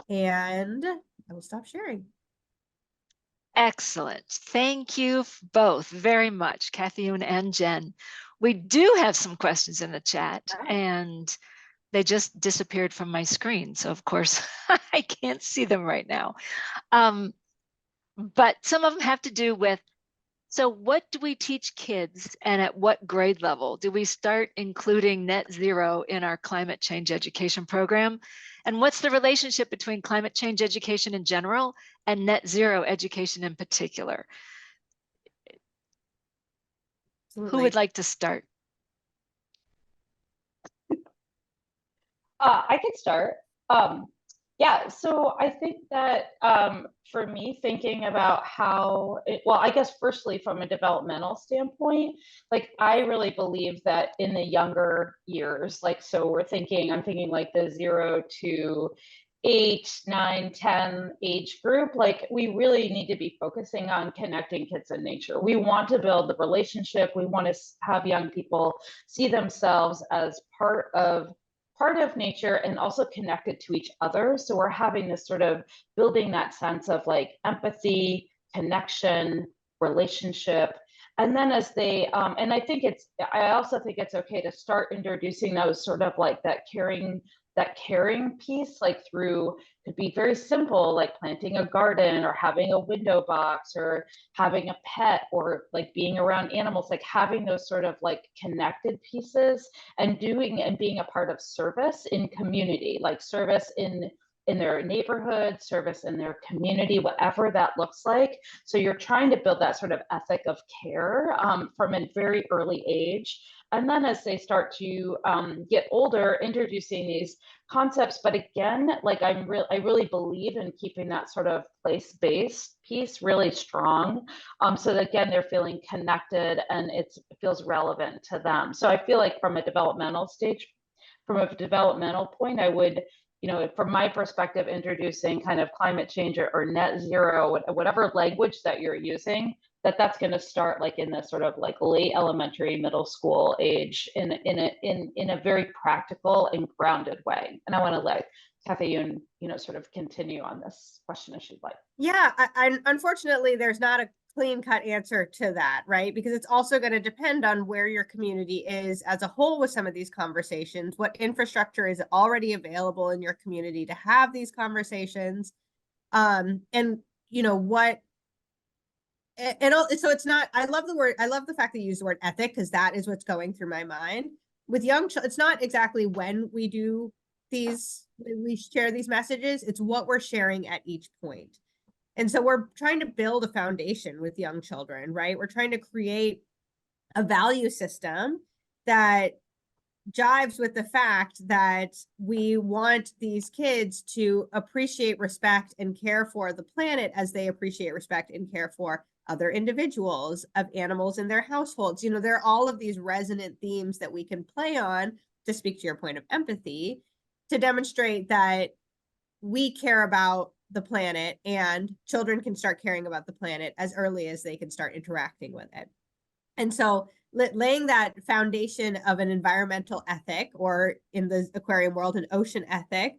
And I will stop sharing. Excellent. Thank you both very much, Kathy-Yoon and Jen. We do have some questions in the chat, and they just disappeared from my screen. So of course, I can't see them right now. But some of them have to do with, so what do we teach kids, and at what grade level do we start including net zero in our climate change education program? And what's the relationship between climate change education in general and net zero education in particular? Absolutely. Who would like to start? I could start. Yeah, so I think that for me, thinking about how well, I guess firstly from a developmental standpoint, like I really believe that in the younger years, like, so I'm thinking like the 0 to 8, 9, 10 age group, like we really need to be focusing on connecting kids and nature. We want to build the relationship. We want to have young people see themselves as part of nature and also connected to each other. So we're having this sort of building that sense of like empathy, connection, relationship. And then as they, and I also think it's okay to start introducing those sort of like that caring piece, like through, could be very simple, like planting a garden or having a window box or having a pet or like being around animals, like having those sort of like connected pieces and being a part of service in community, like service in in their neighborhood, service in their community, whatever that looks like. So you're trying to build that sort of ethic of care from a very early age. And then as they start to get older, introducing these concepts. But again, like I really believe in keeping that sort of place-based piece really strong. So that again, they're feeling connected and it feels relevant to them. So I feel like from a developmental stage, from a developmental point, I would, from my perspective, introducing kind of climate change or net zero, whatever language that you're using, that's going to start like in the sort of like late elementary, middle school age in a very practical and grounded way. And I want to let Kathy, sort of continue on this question if she'd like. Yeah, I unfortunately, there's not a clean-cut answer to that, right? Because it's also going to depend on where your community is as a whole with some of these conversations, what infrastructure is already available in your community to have these conversations, and what. So it's not, I love the fact that you use the word ethic, because that is what's going through my mind. With young children, it's not exactly when we do we share these messages, it's what we're sharing at each point. And so we're trying to build a foundation with young children, right? We're trying to create a value system that jives with the fact that we want these kids to appreciate, respect, and care for the planet as they appreciate, respect, and care for other individuals, of animals in their households. There are all of these resonant themes that we can play on, to speak to your point of empathy, to demonstrate that we care about the planet, and children can start caring about the planet as early as they can start interacting with it. And so laying that foundation of an environmental ethic, or in the aquarium world, an ocean ethic,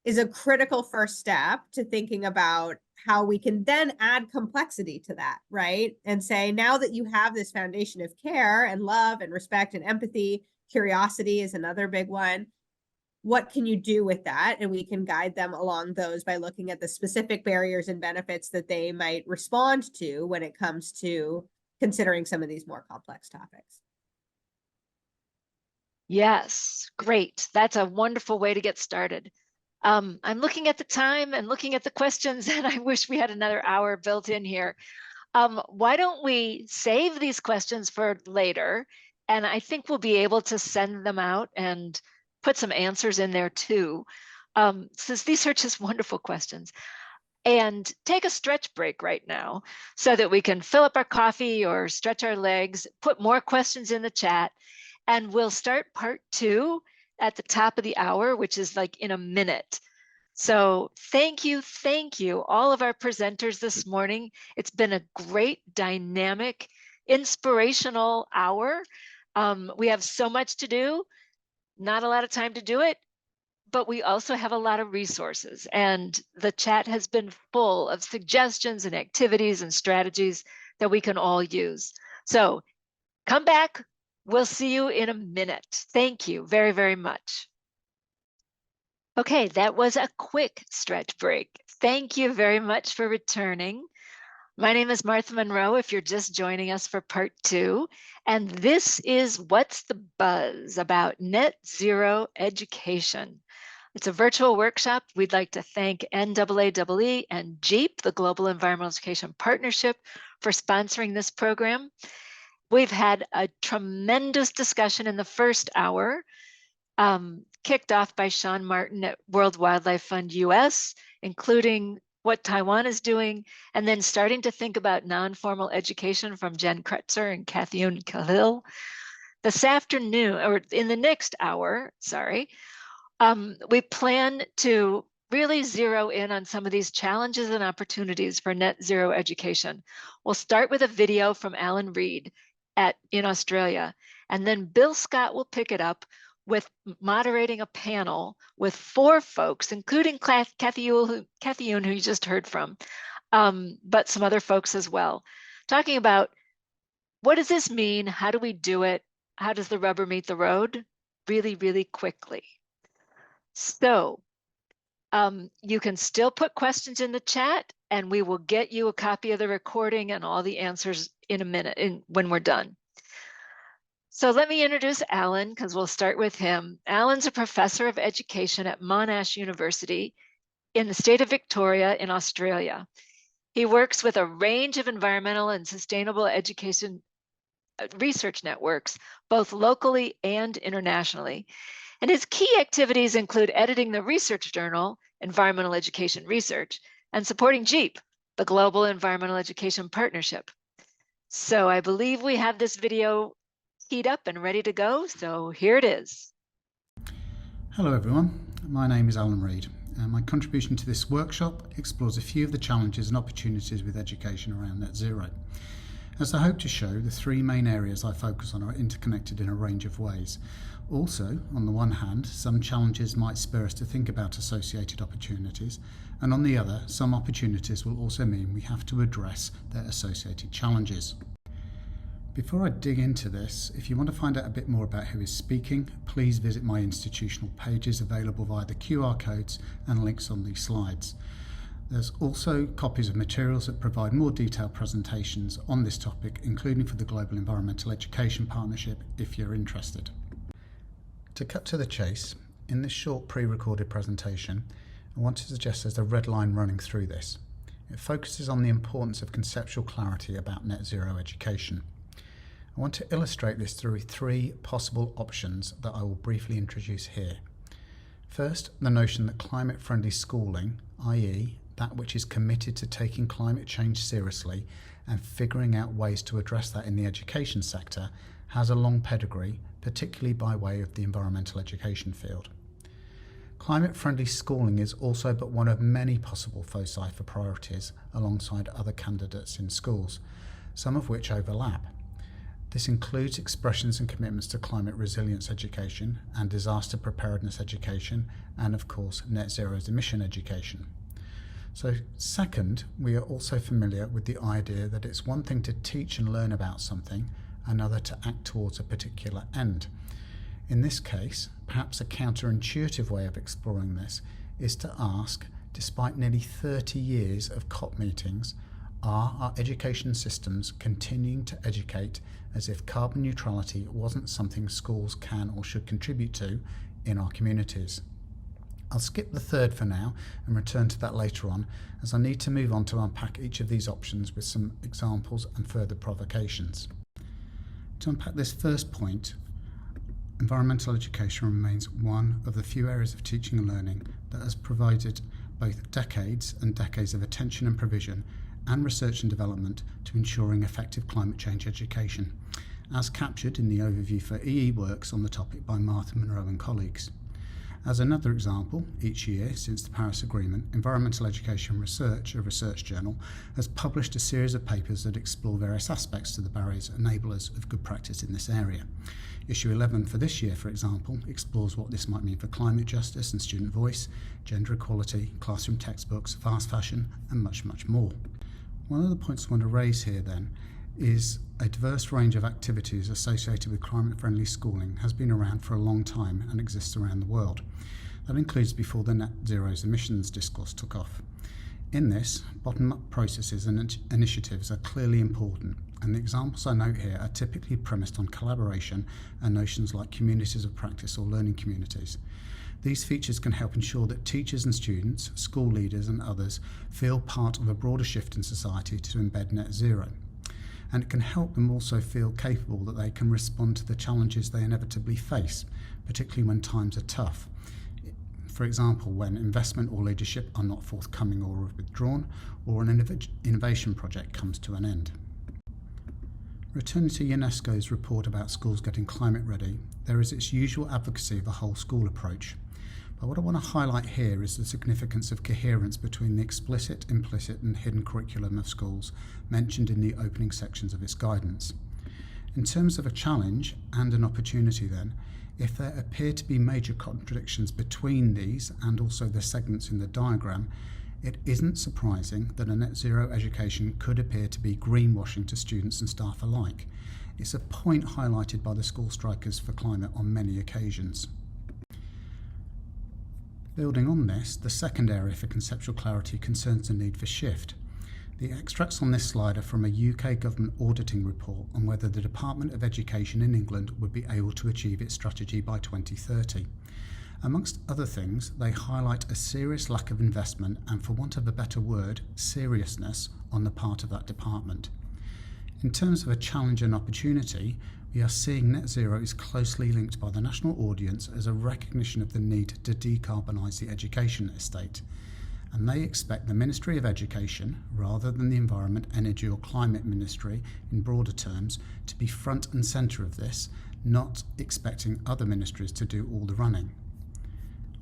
is a critical first step to thinking about how we can then add complexity to that, right? And say, now that you have this foundation of care and love and respect and empathy, curiosity is another big one. What can you do with that? And we can guide them along those by looking at the specific barriers and benefits that they might respond to when it comes to considering some of these more complex topics. Yes, great. That's a wonderful way to get started. I'm looking at the time and looking at the questions, and I wish we had another hour built in here. Why don't we save these questions for later? And I think we'll be able to send them out and put some answers in there too, since these are just wonderful questions. And take a stretch break right now so that we can fill up our coffee or stretch our legs, put more questions in the chat, and we'll start part 2 at the top of the hour, which is like in a minute. So thank you, all of our presenters this morning. It's been a great, dynamic, inspirational hour. We have so much to do, not a lot of time to do it, but we also have a lot of resources, and the chat has been full of suggestions and activities and strategies that we can all use. So come back. We'll see you in a minute. Thank you very, very much. Okay, that was a quick stretch break. Thank you very much for returning. My name is Martha Monroe, if you're just joining us for part 2, and this is What's the Buzz about net zero education. It's a virtual workshop. We'd like to thank NAAEE and JEEP, the Global Environmental Education Partnership, for sponsoring this program. We've had a tremendous discussion in the first hour, kicked off by Sean Martin at World Wildlife Fund US, including what Taiwan is doing, and then starting to think about non-formal education from Jen Kretzer and Kathyun Khalil. This afternoon, or in the next hour, we plan to really zero in on some of these challenges and opportunities for net zero education. We'll start with a video from Alan Reed in Australia, and then Bill Scott will pick it up with moderating a panel with 4 folks, including Kathyun, who you just heard from, but some other folks as well, talking about what does this mean? How do we do it? How does the rubber meet the road? Really, really quickly. So you can still put questions in the chat, and we will get you a copy of the recording and all the answers in a minute when we're done. So let me introduce Alan, because we'll start with him. Alan's a professor of education at Monash University in the state of Victoria in Australia. He works with a range of environmental and sustainable education research networks, both locally and internationally. And his key activities include editing the research journal, Environmental Education Research, and supporting JEEP, the Global Environmental Education Partnership. So I believe we have this video keyed up and ready to go. So here it is. Hello everyone, my name is Alan Reid, and my contribution to this workshop explores a few of the challenges and opportunities with education around net zero. As I hope to show, the three main areas I focus on are interconnected in a range of ways. Also, on the one hand, some challenges might spur us to think about associated opportunities, and on the other, some opportunities will also mean we have to address their associated challenges. Before I dig into this, if you want to find out a bit more about who is speaking, please visit my institutional pages available via the QR codes and links on these slides. There's also copies of materials that provide more detailed presentations on this topic, including for the Global Environmental Education Partnership, if you're interested. To cut to the chase, in this short pre-recorded presentation, I want to suggest there's a red line running through this. It focuses on the importance of conceptual clarity about net zero education. I want to illustrate this through three possible options that I will briefly introduce here. First, the notion that climate-friendly schooling, i.e. that which is committed to taking climate change seriously and figuring out ways to address that in the education sector, has a long pedigree, particularly by way of the environmental education field. Climate-friendly schooling is also but one of many possible foci for priorities alongside other candidates in schools, some of which overlap. This includes expressions and commitments to climate resilience education and disaster preparedness education, and of course net zero emission education. So second, we are also familiar with the idea that it's one thing to teach and learn about something, another to act towards a particular end. In this case, perhaps a counterintuitive way of exploring this is to ask, despite nearly 30 years of COP meetings, are our education systems continuing to educate as if carbon neutrality wasn't something schools can or should contribute to in our communities? I'll skip the third for now and return to that later on, as I need to move on to unpack each of these options with some examples and further provocations. To unpack this first point, environmental education remains one of the few areas of teaching and learning that has provided both decades and decades of attention and provision and research and development to ensuring effective climate change education, as captured in the overview for EE works on the topic by Martha Monroe and colleagues. As another example, each year since the Paris Agreement, Environmental Education Research, a research journal, has published a series of papers that explore various aspects to the barriers and enablers of good practice in this area. Issue 11 for this year, for example, explores what this might mean for climate justice and student voice, gender equality, classroom textbooks, fast fashion, and much, much more. One of the points I want to raise here then is a diverse range of activities associated with climate-friendly schooling has been around for a long time and exists around the world. That includes before the net zero emissions discourse took off. In this, bottom-up processes and initiatives are clearly important, and the examples I note here are typically premised on collaboration and notions like communities of practice or learning communities. These features can help ensure that teachers and students, school leaders and others feel part of a broader shift in society to embed net zero. And it can help them also feel capable that they can respond to the challenges they inevitably face, particularly when times are tough. For example, when investment or leadership are not forthcoming or withdrawn, or an innovation project comes to an end. Returning to UNESCO's report about schools getting climate ready, there is its usual advocacy of a whole school approach. But what I want to highlight here is the significance of coherence between the explicit, implicit and hidden curriculum of schools mentioned in the opening sections of its guidance. In terms of a challenge and an opportunity then, if there appear to be major contradictions between these and also the segments in the diagram, it isn't surprising that a net zero education could appear to be greenwashing to students and staff alike. It's a point highlighted by the School Strikers for Climate on many occasions. Building on this, the second area for conceptual clarity concerns the need for shift. The extracts on this slide are from a UK government auditing report on whether the Department of Education in England would be able to achieve its strategy by 2030. Amongst other things, they highlight a serious lack of investment and, for want of a better word, seriousness on the part of that department. In terms of a challenge and opportunity, we are seeing net zero is closely linked by the national audience as a recognition of the need to decarbonise the education estate, and they expect the Ministry of Education, rather than the Environment, Energy or Climate Ministry in broader terms, to be front and centre of this, not expecting other ministries to do all the running.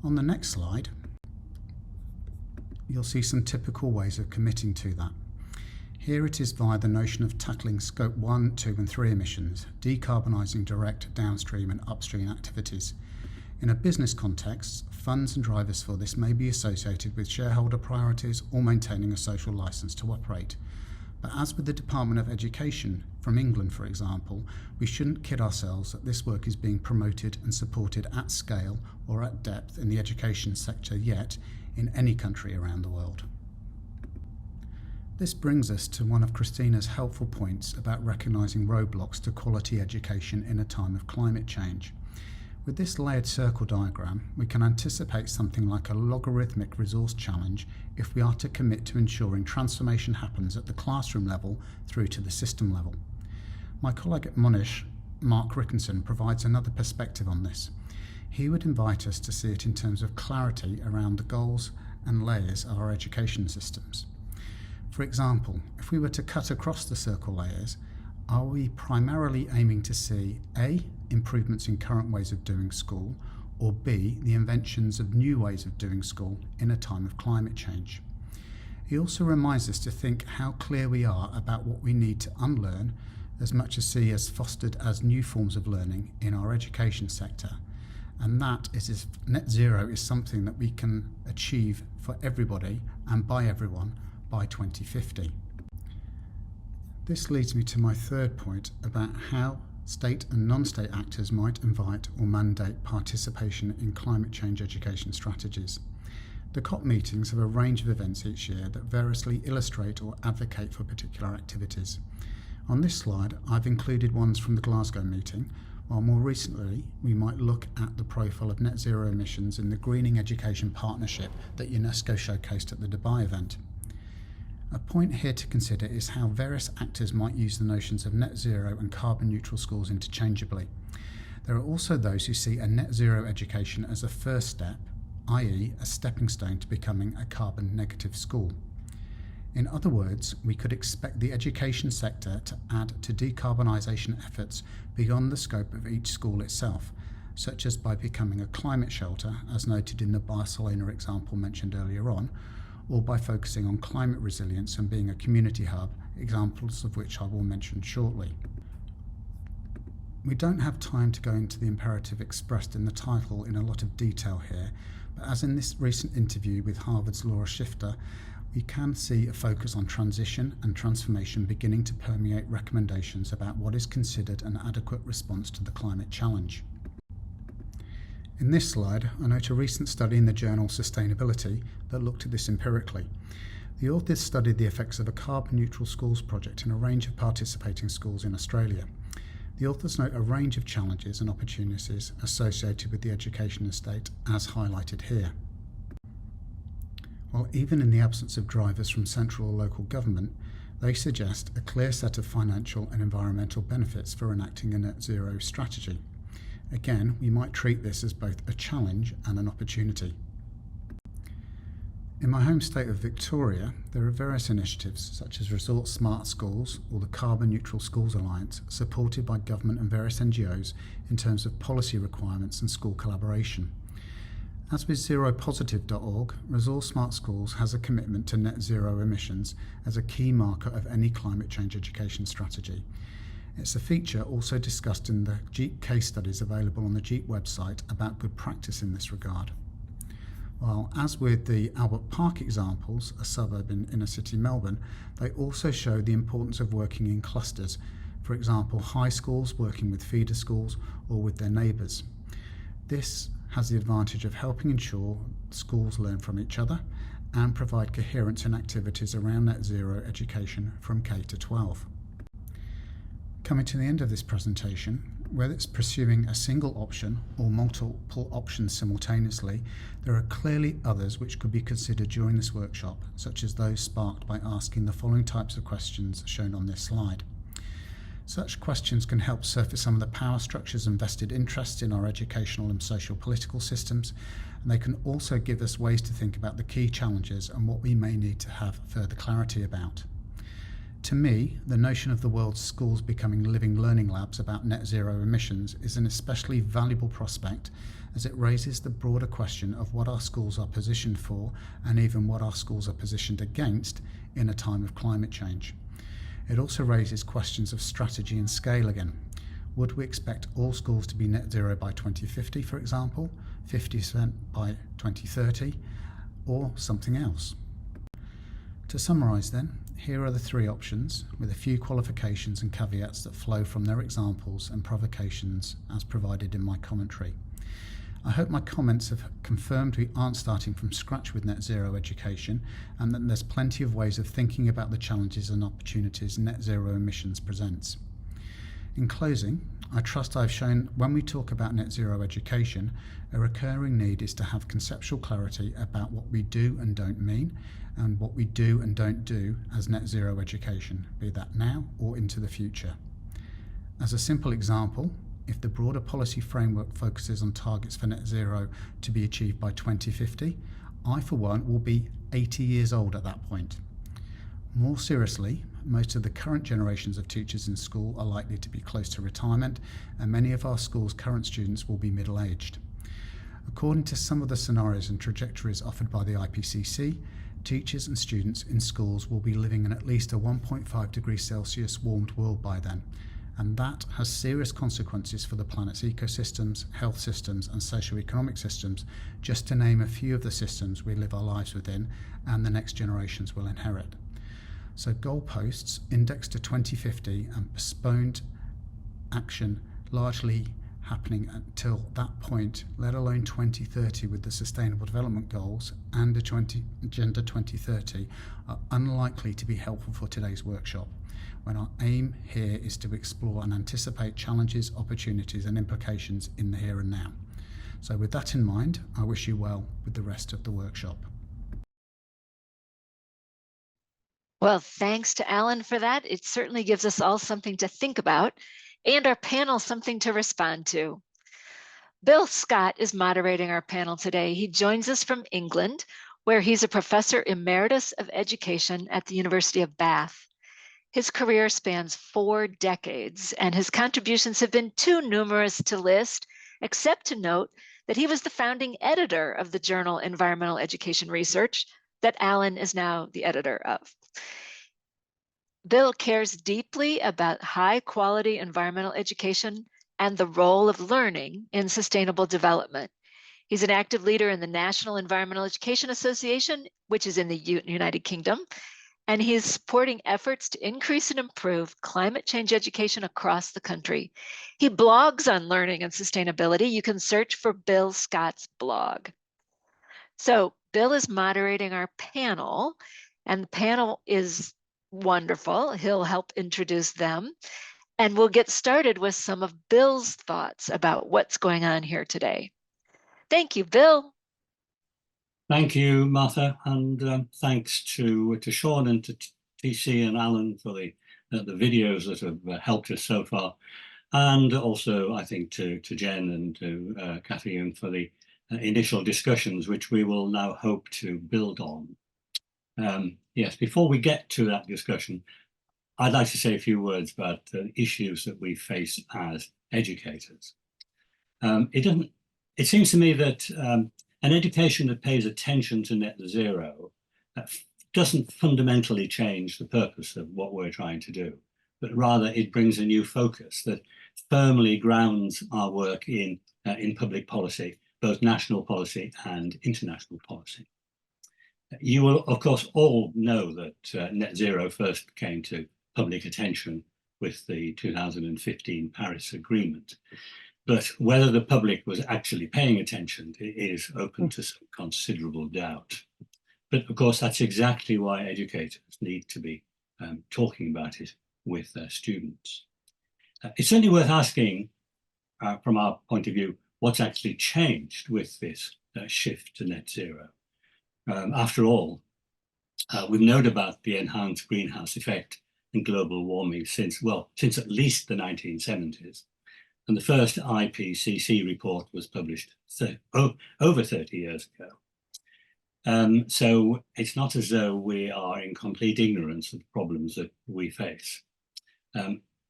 On the next slide, you'll see some typical ways of committing to that. Here it is via the notion of tackling Scope 1, 2 and 3 emissions, decarbonising direct, downstream and upstream activities. In a business context, funds and drivers for this may be associated with shareholder priorities or maintaining a social licence to operate. But as with the Department of Education from England, for example, we shouldn't kid ourselves that this work is being promoted and supported at scale or at depth in the education sector yet in any country around the world. This brings us to one of Christina's helpful points about recognising roadblocks to quality education in a time of climate change. With this layered circle diagram, we can anticipate something like a logarithmic resource challenge if we are to commit to ensuring transformation happens at the classroom level through to the system level. My colleague at Monash, Mark Rickinson, provides another perspective on this. He would invite us to see it in terms of clarity around the goals and layers of our education systems. For example, if we were to cut across the circle layers, are we primarily aiming to see A, improvements in current ways of doing school, or B, the inventions of new ways of doing school in a time of climate change? He also reminds us to think how clear we are about what we need to unlearn as much as see as fostered as new forms of learning in our education sector. And that is if net zero is something that we can achieve for everybody and by everyone by 2050. This leads me to my third point about how state and non-state actors might invite or mandate participation in climate change education strategies. The COP meetings have a range of events each year that variously illustrate or advocate for particular activities. On this slide, I've included ones from the Glasgow meeting, while more recently we might look at the profile of net zero emissions in the Greening Education Partnership that UNESCO showcased at the Dubai event. A point here to consider is how various actors might use the notions of net zero and carbon neutral schools interchangeably. There are also those who see a net zero education as a first step, i.e. a stepping stone to becoming a carbon negative school. In other words, we could expect the education sector to add to decarbonisation efforts beyond the scope of each school itself, such as by becoming a climate shelter, as noted in the Barcelona example mentioned earlier on, or by focusing on climate resilience and being a community hub, examples of which I will mention shortly. We don't have time to go into the imperative expressed in the title in a lot of detail here, but as in this recent interview with Harvard's Laura Schifter, we can see a focus on transition and transformation beginning to permeate recommendations about what is considered an adequate response to the climate challenge. In this slide, I note a recent study in the journal Sustainability that looked at this empirically. The authors studied the effects of a carbon neutral schools project in a range of participating schools in Australia. The authors note a range of challenges and opportunities associated with the education estate as highlighted here. While even in the absence of drivers from central or local government, they suggest a clear set of financial and environmental benefits for enacting a net zero strategy. Again, we might treat this as both a challenge and an opportunity. In my home state of Victoria, there are various initiatives such as Resort Smart Schools or the Carbon Neutral Schools Alliance, supported by government and various NGOs in terms of policy requirements and school collaboration. As with zeropositive.org, Resort Smart Schools has a commitment to net zero emissions as a key marker of any climate change education strategy. It's a feature also discussed in the JEEP case studies available on the JEEP website about good practice in this regard. While, as with the Albert Park examples, a suburb in inner city Melbourne, they also show the importance of working in clusters, for example, high schools working with feeder schools or with their neighbours. This has the advantage of helping ensure schools learn from each other and provide coherence in activities around net zero education from K to 12. Coming to the end of this presentation, whether it's pursuing a single option or multiple options simultaneously, there are clearly others which could be considered during this workshop, such as those sparked by asking the following types of questions shown on this slide. Such questions can help surface some of the power structures and vested interests in our educational and social political systems, and they can also give us ways to think about the key challenges and what we may need to have further clarity about. To me, the notion of the world's schools becoming living learning labs about net zero emissions is an especially valuable prospect, as it raises the broader question of what our schools are positioned for and even what our schools are positioned against in a time of climate change. It also raises questions of strategy and scale again. Would we expect all schools to be net zero by 2050, for example, 50% by 2030, or something else? To summarise then, here are the three options, with a few qualifications and caveats that flow from their examples and provocations as provided in my commentary. I hope my comments have confirmed we aren't starting from scratch with net zero education, and that there's plenty of ways of thinking about the challenges and opportunities net zero emissions presents. In closing, I trust I've shown when we talk about net zero education, a recurring need is to have conceptual clarity about what we do and don't mean, and what we do and don't do as net zero education, be that now or into the future. As a simple example, if the broader policy framework focuses on targets for net zero to be achieved by 2050, I for one will be 80 years old at that point. More seriously, most of the current generations of teachers in school are likely to be close to retirement, and many of our school's current students will be middle-aged. According to some of the scenarios and trajectories offered by the IPCC, teachers and students in schools will be living in at least a 1.5 degrees Celsius warmed world by then, and that has serious consequences for the planet's ecosystems, health systems and socio-economic systems, just to name a few of the systems we live our lives within and the next generations will inherit. So goalposts indexed to 2050 and postponed action largely happening until that point, let alone 2030 with the Sustainable Development Goals and Agenda 2030, are unlikely to be helpful for today's workshop, when our aim here is to explore and anticipate challenges, opportunities and implications in the here and now. So with that in mind, I wish you well with the rest of the workshop. Well, thanks to Alan for that. It certainly gives us all something to think about and our panel something to respond to. Bill Scott is moderating our panel today. He joins us from England, where he's a professor emeritus of education at the University of Bath. His career spans 4 decades, and his contributions have been too numerous to list, except to note that he was the founding editor of the journal Environmental Education Research that Alan is now the editor of. Bill cares deeply about high-quality environmental education and the role of learning in sustainable development. He's an active leader in the National Environmental Education Association, which is in the United Kingdom, and he's supporting efforts to increase and improve climate change education across the country. He blogs on learning and sustainability. You can search for Bill Scott's blog. So Bill is moderating our panel, and the panel is wonderful. He'll help introduce them, and we'll get started with some of Bill's thoughts about what's going on here today. Thank you, Bill. Thank you, Martha, and thanks to Sean and to TC and Alan for the videos that have helped us so far, and also I think to Jen and to Kathy for the initial discussions, which we will now hope to build on. Yes, before we get to that discussion, I'd like to say a few words about the issues that we face as educators. It seems to me that an education that pays attention to net zero doesn't fundamentally change the purpose of what we're trying to do, but rather it brings a new focus that firmly grounds our work in public policy, both national policy and international policy. You will, of course, all know that net zero first came to public attention with the 2015 Paris Agreement. But whether the public was actually paying attention is open to some considerable doubt. But of course, that's exactly why educators need to be talking about it with their students. It's certainly worth asking from our point of view, what's actually changed with this shift to net zero. After all, we've known about the enhanced greenhouse effect and global warming since at least the 1970s. And the first IPCC report was published over 30 years ago. So it's not as though we are in complete ignorance of the problems that we face.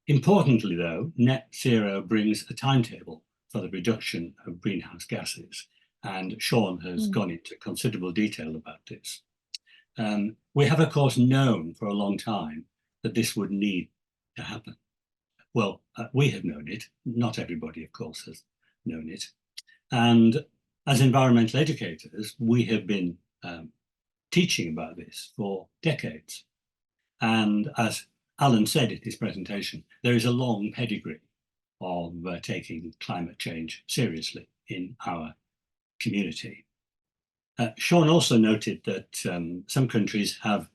Importantly, though, net zero brings a timetable for the reduction of greenhouse gases, and Sean has gone into considerable detail about this. We have, of course, known for a long time that this would need to happen. Well, we have known it. Not everybody, of course, has known it. And as environmental educators, we have been teaching about this for decades. And as Alan said in his presentation, there is a long pedigree of taking climate change seriously in our community. Sean also noted that some countries have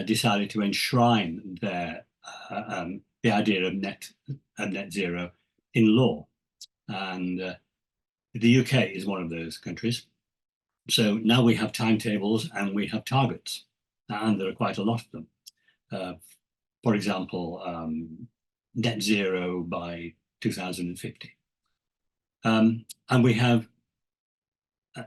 decided to enshrine their the idea of net zero in law, and the UK is one of those countries. So now we have timetables and we have targets, and there are quite a lot of them. For example, net zero by 2050. And we have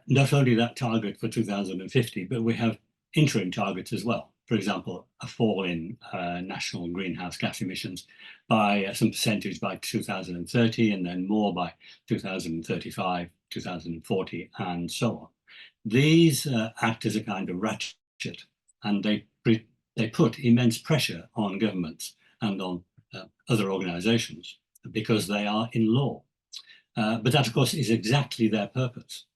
not only that target for 2050, but we have interim targets as well. For example, a fall in national greenhouse gas emissions by some percentage by 2030, and then more by 2035, 2040, and so on. These act as a kind of ratchet, and they put immense pressure on governments and on other organizations because they are in law. But that, of course, is exactly their purpose.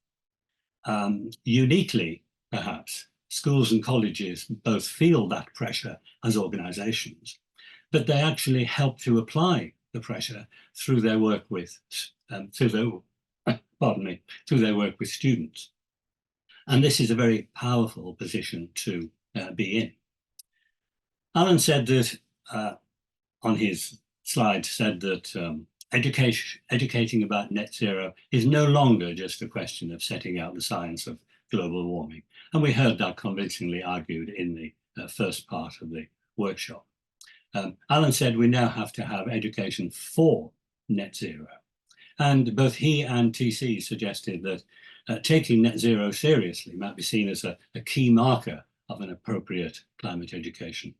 Uniquely, perhaps, schools and colleges both feel that pressure as organizations, but they actually help to apply the pressure through their work with through their work with students. And this is a very powerful position to be in. Alan said that on his slide said that educating about net zero is no longer just a question of setting out the science of global warming. And we heard that convincingly argued in the first part of the workshop. Alan said we now have to have education for net zero. And both he and TC suggested that taking net zero seriously might be seen as a key marker of an appropriate climate education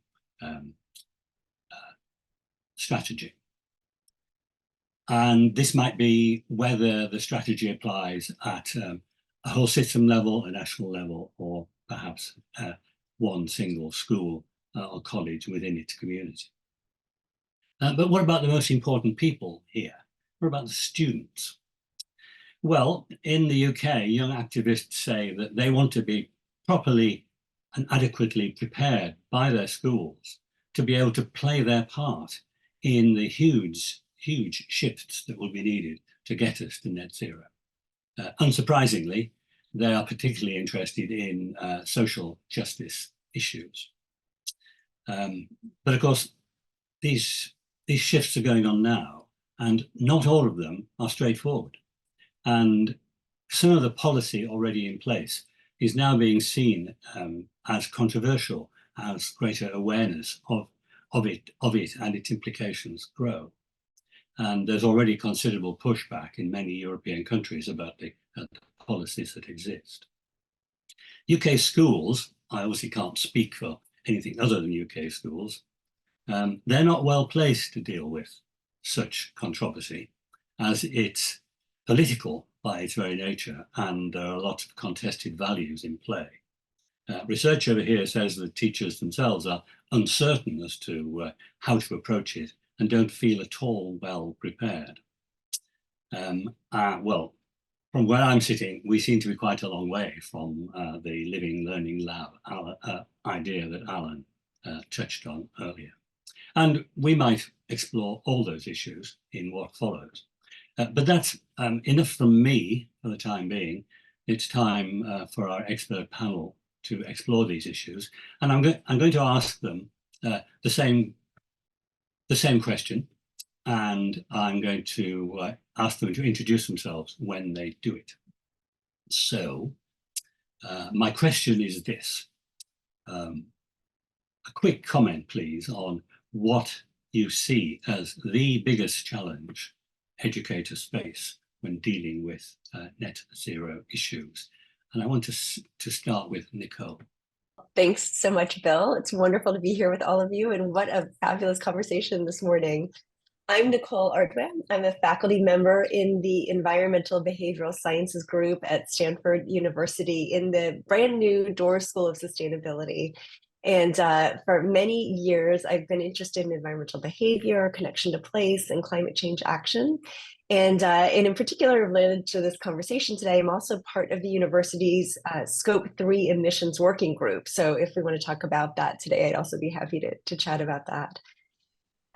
strategy. And this might be whether the strategy applies at a whole system level, a national level, or perhaps one single school or college within its community. But what about the most important people here? What about the students? Well, in the UK, young activists say that they want to be properly and adequately prepared by their schools to be able to play their part in the huge shifts that will be needed to get us to net zero. Unsurprisingly, they are particularly interested in social justice issues. But of course, these shifts are going on now, and not all of them are straightforward. And some of the policy already in place is now being seen as controversial as greater awareness of it and its implications grow. And there's already considerable pushback in many European countries about the policies that exist. UK schools, I obviously can't speak for anything other than UK schools, they're not well placed to deal with such controversy, as it's political by its very nature, and there are lots of contested values in play. Research over here says that teachers themselves are uncertain as to how to approach it and don't feel at all well prepared. Well, from where I'm sitting, we seem to be quite a long way from the Living Learning Lab idea that Alan touched on earlier. And we might explore all those issues in what follows. But that's enough from me for the time being. It's time for our expert panel to explore these issues. And I'm going to ask them the same question. and I'm going to ask them to introduce themselves when they do it. So my question is this. A quick comment, please, on what you see as the biggest challenge educators face when dealing with net zero issues. And I want to start with Nicole. Thanks so much, Bill. It's wonderful to be here with all of you, and what a fabulous conversation this morning. I'm Nicole Ardman. I'm a faculty member in the Environmental Behavioral Sciences group at Stanford University in the brand new Dorr School of Sustainability. And for many years, I've been interested in environmental behavior, connection to place, and climate change action. And in particular, related to this conversation today, I'm also part of the university's Scope 3 emissions working group. So if we want to talk about that today, I'd also be happy to chat about that.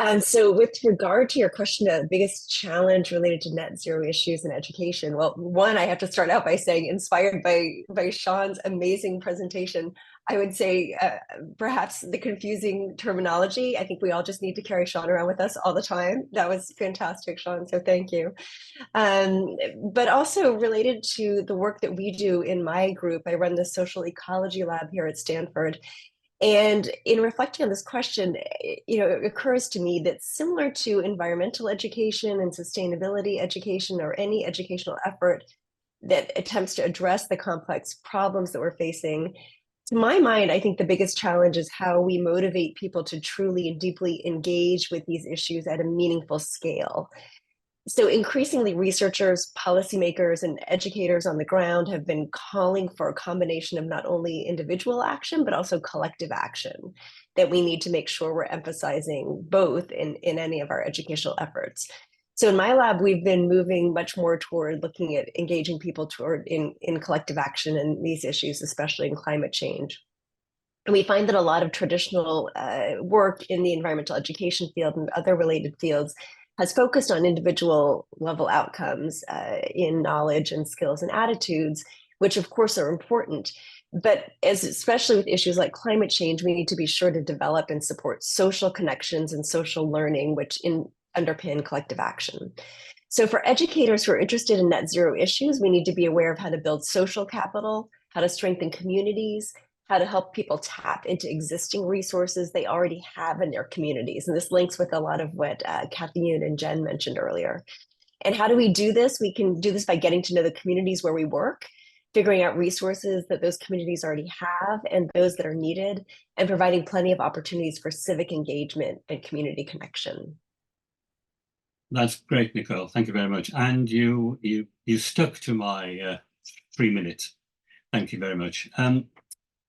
And so with regard to your question, the biggest challenge related to net zero issues in education, well, one, I have to start out by saying, inspired by Sean's amazing presentation, I would say perhaps the confusing terminology. I think we all just need to carry Sean around with us all the time. That was fantastic, Sean, so thank you. But also related to the work that we do in my group, I run the social ecology lab here at Stanford. And in reflecting on this question, it occurs to me that similar to environmental education and sustainability education, or any educational effort that attempts to address the complex problems that we're facing, to my mind, I think the biggest challenge is how we motivate people to truly and deeply engage with these issues at a meaningful scale. So increasingly, researchers, policymakers, and educators on the ground have been calling for a combination of not only individual action, but also collective action, that we need to make sure we're emphasizing both in any of our educational efforts. So in my lab, we've been moving much more toward looking at engaging people toward in collective action in these issues, especially in climate change. And we find that a lot of traditional work in the environmental education field and other related fields has focused on individual level outcomes in knowledge and skills and attitudes, which of course are important. But especially with issues like climate change, we need to be sure to develop and support social connections and social learning, which underpin collective action. So for educators who are interested in net zero issues, we need to be aware of how to build social capital, how to strengthen communities, how to help people tap into existing resources they already have in their communities. And this links with a lot of what Kathy Yoon and Jen mentioned earlier. And how do we do this? We can do this by getting to know the communities where we work, figuring out resources that those communities already have and those that are needed, and providing plenty of opportunities for civic engagement and community connection. That's great, Nicole. Thank you very much. And you stuck to my 3 minutes. Thank you very much.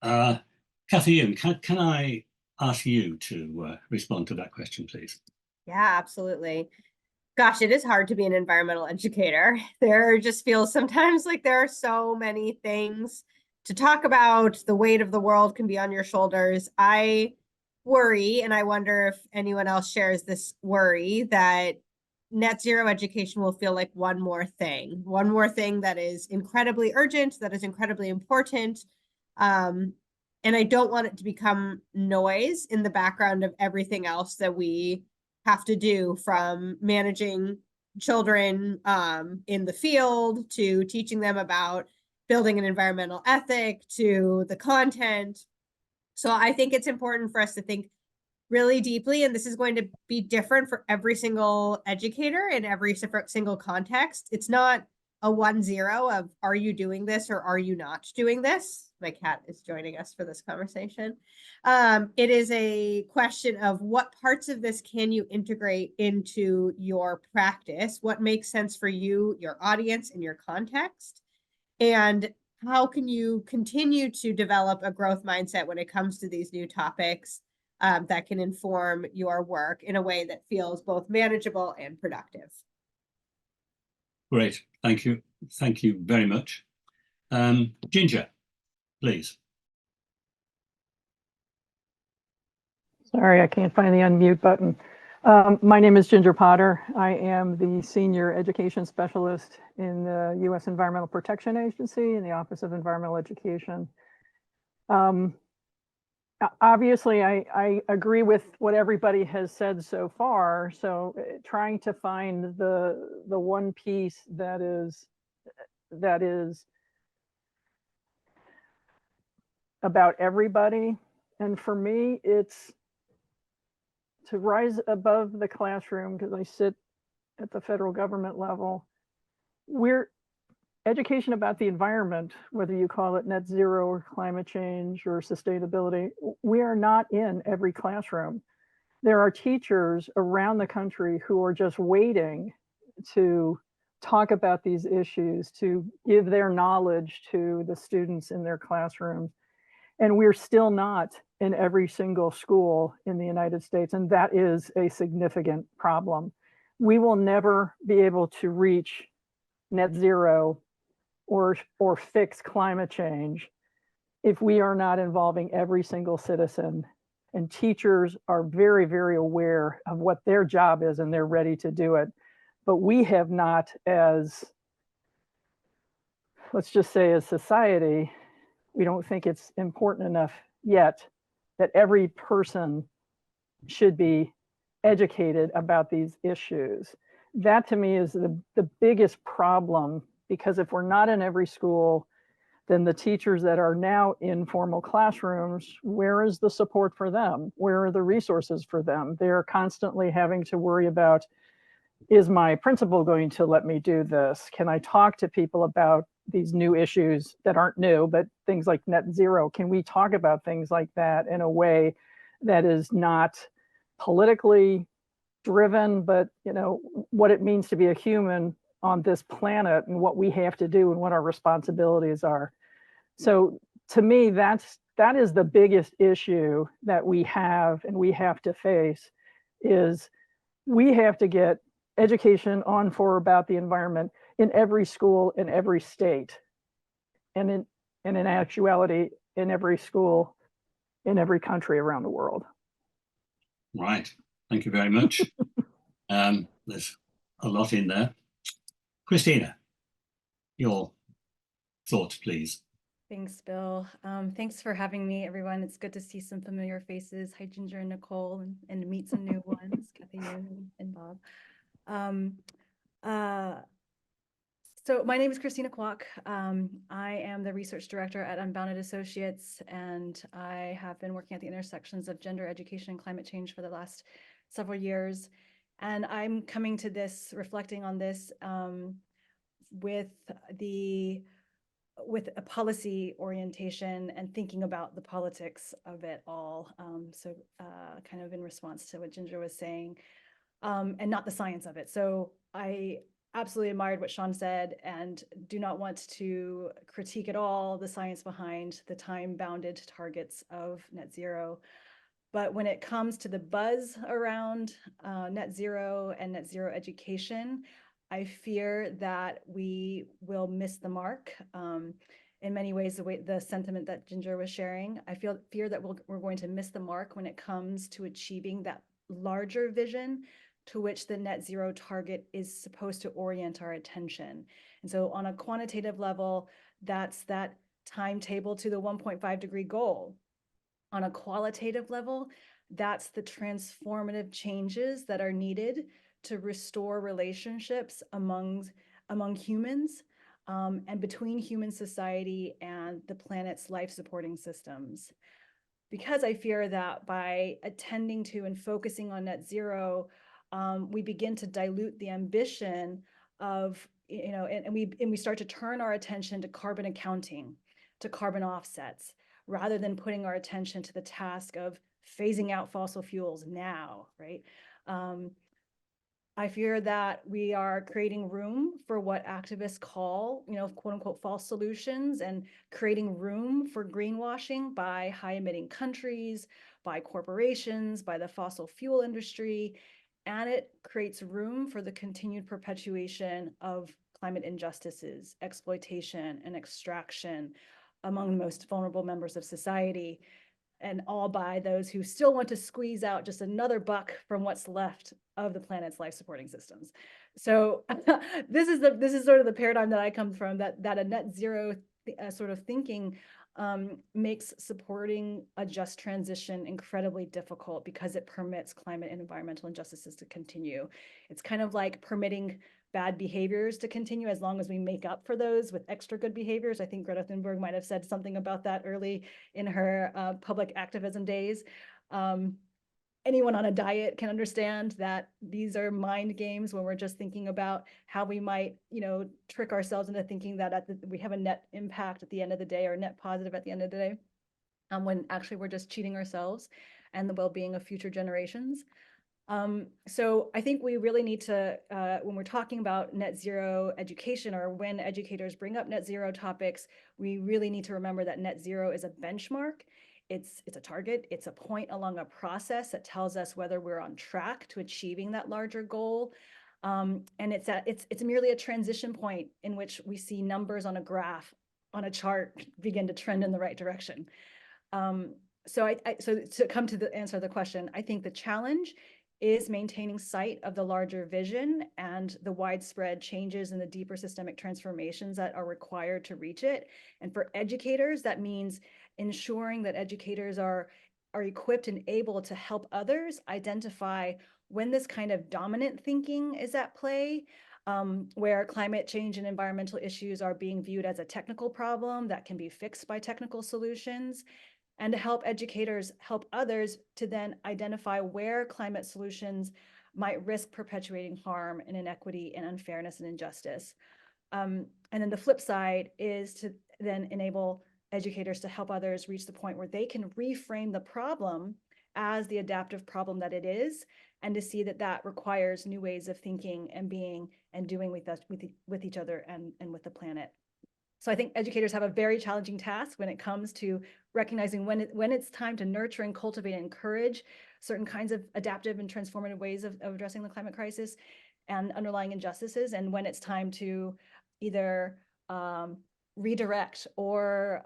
Kathy Yoon, can I ask you to respond to that question, please? Yeah, absolutely. Gosh, it is hard to be an environmental educator. There just feels sometimes like there are so many things to talk about. The weight of the world can be on your shoulders. I worry, and I wonder if anyone else shares this worry, that net zero education will feel like one more thing that is incredibly urgent, that is incredibly important. And I don't want it to become noise in the background of everything else that we have to do, from managing children in the field, to teaching them about building an environmental ethic, to the content. So I think it's important for us to think really deeply, and this is going to be different for every single educator in every single context. It's not a 1-0 of, are you doing this or are you not doing this? My cat is joining us for this conversation. It is a question of what parts of this can you integrate into your practice? What makes sense for you, your audience, and your context? And how can you continue to develop a growth mindset when it comes to these new topics that can inform your work in a way that feels both manageable and productive? Great, thank you. Thank you very much. Ginger, please. Sorry, I can't find the unmute button. My name is Ginger Potter. I am the Senior Education Specialist in the U.S. Environmental Protection Agency in the Office of Environmental Education. Obviously, I agree with what everybody has said so far. So trying to find the one piece that is about everybody. And for me, it's to rise above the classroom, because I sit at the federal government level. We're education about the environment, whether you call it net zero or climate change or sustainability, we are not in every classroom. There are teachers around the country who are just waiting to talk about these issues, to give their knowledge to the students in their classrooms. And we're still not in every single school in the United States. And that is a significant problem. We will never be able to reach net zero or fix climate change if we are not involving every single citizen. And teachers are very, very aware of what their job is and they're ready to do it. But we have not, as, let's just say, as society, we don't think it's important enough yet that every person should be educated about these issues. That to me is the biggest problem, because if we're not in every school, then the teachers that are now in formal classrooms, where is the support for them? Where are the resources for them? They're constantly having to worry about, is my principal going to let me do this? Can I talk to people about these new issues that aren't new, but things like net zero? Can we talk about things like that in a way that is not politically driven, but what it means to be a human on this planet and what we have to do and what our responsibilities are. So to me, that is the biggest issue that we have and we have to face, is we have to get education on for about the environment in every school in every state, and in actuality in every school in every country around the world. Right. Thank you very much. There's a lot in there. Christina, your thoughts, please. Thanks, Bill. Thanks for having me, everyone. It's good to see some familiar faces. Hi, Ginger and Nicole, and to meet some new ones, Kathy and Bob. So my name is Christina Kwok. I am the research director at Unbounded Associates, and I have been working at the intersections of gender education and climate change for the last several years. And I'm coming to this, reflecting on this with a policy orientation and thinking about the politics of it all. So kind of in response to what Ginger was saying, and not the science of it. So I absolutely admired what Sean said and do not want to critique at all the science behind the time-bounded targets of net zero. But when it comes to the buzz around net zero and net zero education, I fear that we will miss the mark. In many ways, the sentiment that Ginger was sharing, I fear that we're going to miss the mark when it comes to achieving that larger vision to which the net zero target is supposed to orient our attention. And so on a quantitative level, that's that timetable to the 1.5 degree goal. On a qualitative level, that's the transformative changes that are needed to restore relationships among humans and between human society and the planet's life supporting systems. Because I fear that by attending to and focusing on net zero, we begin to dilute the ambition of, and we start to turn our attention to carbon accounting, to carbon offsets, rather than putting our attention to the task of phasing out fossil fuels now, right? I fear that we are creating room for what activists call, quote unquote, false solutions, and creating room for greenwashing by high emitting countries, by corporations, by the fossil fuel industry. And it creates room for the continued perpetuation of climate injustices, exploitation, and extraction among the most vulnerable members of society, and all by those who still want to squeeze out just another buck from what's left of the planet's life supporting systems. So this is sort of the paradigm that I come from, that a net zero sort of thinking makes supporting a just transition incredibly difficult because it permits climate and environmental injustices to continue. It's kind of like permitting bad behaviors to continue as long as we make up for those with extra good behaviors. I think Greta Thunberg might have said something about that early in her public activism days. Anyone on a diet can understand that these are mind games when we're just thinking about how we might, trick ourselves into thinking that we have a net impact at the end of the day, or net positive at the end of the day, when actually we're just cheating ourselves and the well-being of future generations. So I think we really need to, when we're talking about net zero education, or when educators bring up net zero topics, we really need to remember that net zero is a benchmark. It's a target, it's a point along a process that tells us whether we're on track to achieving that larger goal. And it's merely a transition point in which we see numbers on a graph, on a chart, begin to trend in the right direction. So to come to the answer to the question, I think the challenge is maintaining sight of the larger vision and the widespread changes and the deeper systemic transformations that are required to reach it. And for educators, that means ensuring that educators are equipped and able to help others identify when this kind of dominant thinking is at play, where climate change and environmental issues are being viewed as a technical problem that can be fixed by technical solutions, and to help educators help others to then identify where climate solutions might risk perpetuating harm and inequity and unfairness and injustice. And then the flip side is to then enable educators to help others reach the point where they can reframe the problem as the adaptive problem that it is, and to see that that requires new ways of thinking and being and doing with us, with each other and with the planet. So I think educators have a very challenging task when it comes to recognizing when it's time to nurture and cultivate and encourage certain kinds of adaptive and transformative ways of addressing the climate crisis and underlying injustices, and when it's time to either redirect or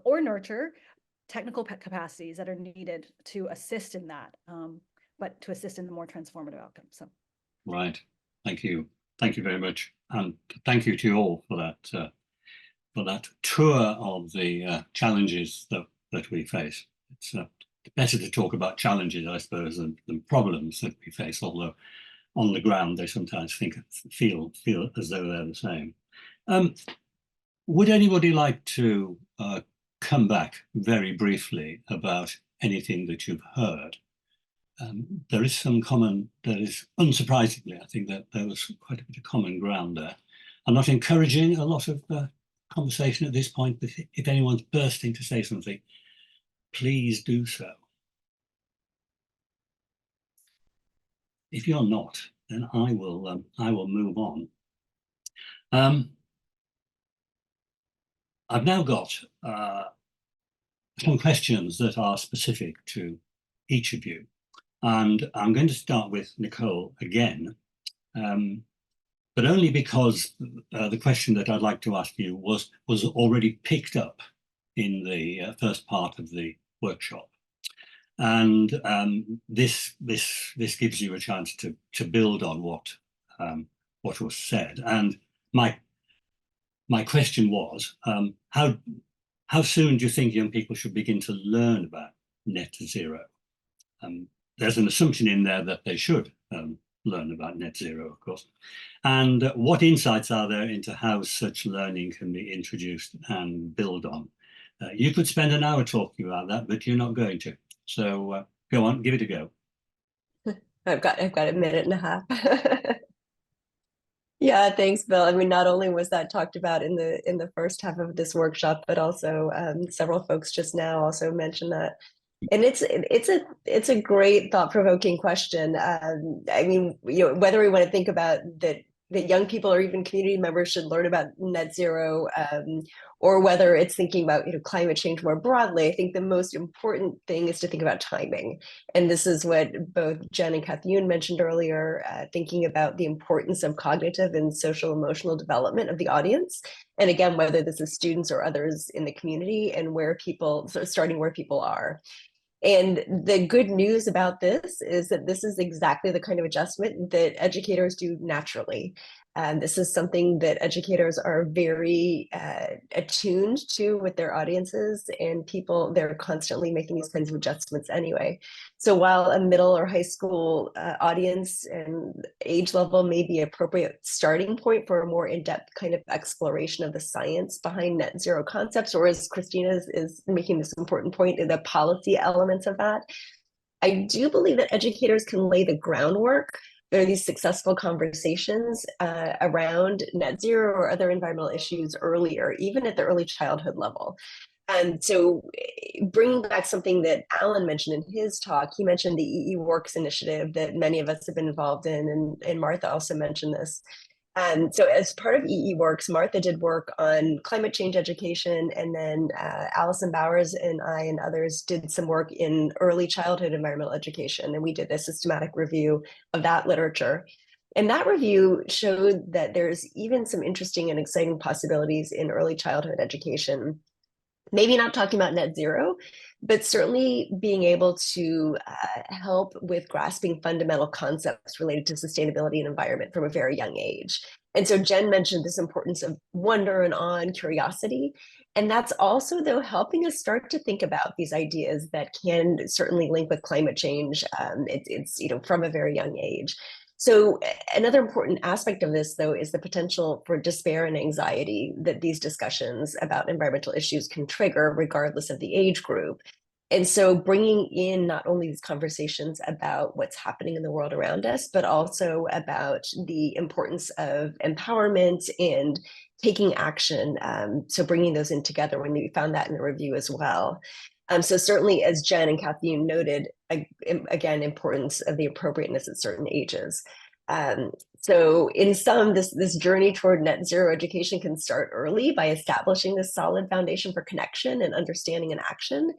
or nurture technical capacities that are needed to assist in that, but to assist in the more transformative outcome. So, right, thank you very much, and thank you to you all for that tour of the challenges that we face. It's better to talk about challenges, I suppose, than problems that we face, although on the ground they sometimes feel as though they're the same. Would anybody like to come back very briefly about anything that you've heard? There is some common, there is, unsurprisingly, I think that there was quite a bit of common ground there. I'm not encouraging a lot of conversation at this point, but if anyone's bursting to say something, please do so. If you're not, then I will move on. I've now got some questions that are specific to each of you. And I'm going to start with Nicole again, but only because the question that I'd like to ask you was already picked up in the first part of the workshop. And this gives you a chance to build on what was said. And my question was, how soon do you think young people should begin to learn about net zero? There's an assumption in there that they should learn about net zero, of course. And what insights are there into how such learning can be introduced and build on? You could spend an hour talking about that, but you're not going to. So go on, give it a go. I've got a minute and a half. Yeah, thanks, Bill. I mean, not only was that talked about in the first half of this workshop, but also several folks just now also mentioned that. And it's a great thought-provoking question. I mean, whether we want to think about that young people or even community members should learn about net zero, or whether it's thinking about climate change more broadly, I think the most important thing is to think about timing. And this is what both Jen and Kath-Yun mentioned earlier, thinking about the importance of cognitive and social emotional development of the audience. And again, whether this is students or others in the community, and starting where people are. And the good news about this is that this is exactly the kind of adjustment that educators do naturally. This is something that educators are very attuned to with their audiences, and people, they're constantly making these kinds of adjustments anyway. So while a middle or high school audience and age level may be appropriate starting point for a more in-depth kind of exploration of the science behind net zero concepts, or as Christina is making this important point, the policy elements of that, I do believe that educators can lay the groundwork. There are these successful conversations around net zero or other environmental issues earlier, even at the early childhood level. And so bringing back something that Alan mentioned in his talk, he mentioned the EE Works initiative that many of us have been involved in, and Martha also mentioned this. So as part of EE Works, Martha did work on climate change education, and then Allison Bowers and I and others did some work in early childhood environmental education, and we did a systematic review of that literature. And that review showed that there's even some interesting and exciting possibilities in early childhood education. Maybe not talking about net zero, but certainly being able to help with grasping fundamental concepts related to sustainability and environment from a very young age. And so Jen mentioned this importance of wonder and awe and curiosity. And that's also, though, helping us start to think about these ideas that can certainly link with climate change. It's from a very young age. So another important aspect of this, though, is the potential for despair and anxiety that these discussions about environmental issues can trigger, regardless of the age group. And so bringing in not only these conversations about what's happening in the world around us, but also about the importance of empowerment and taking action. So bringing those in together, when we found that in the review as well. So certainly, as Jen and Kathleen noted, again, importance of the appropriateness at certain ages. So in sum, this journey toward net zero education can start early by establishing this solid foundation for connection and understanding and action.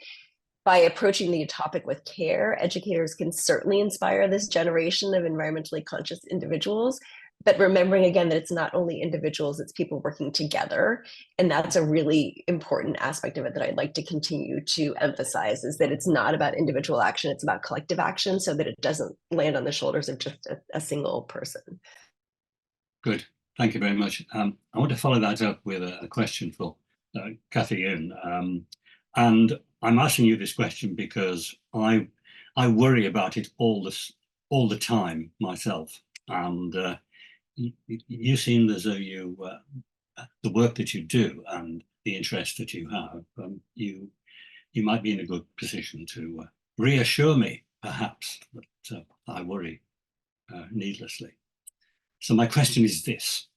By approaching the topic with care, educators can certainly inspire this generation of environmentally conscious individuals, but remembering again that it's not only individuals, it's people working together. And that's a really important aspect of it that I'd like to continue to emphasize, is that it's not about individual action, it's about collective action, so that it doesn't land on the shoulders of just a single person. Good, thank you very much. I want to follow that up with a question for Kathy Yoon. And I'm asking you this question because I worry about it all the time myself. And you seem as though you, the work that you do and the interest that you have, you might be in a good position to reassure me, perhaps, that I worry needlessly. So my question is this: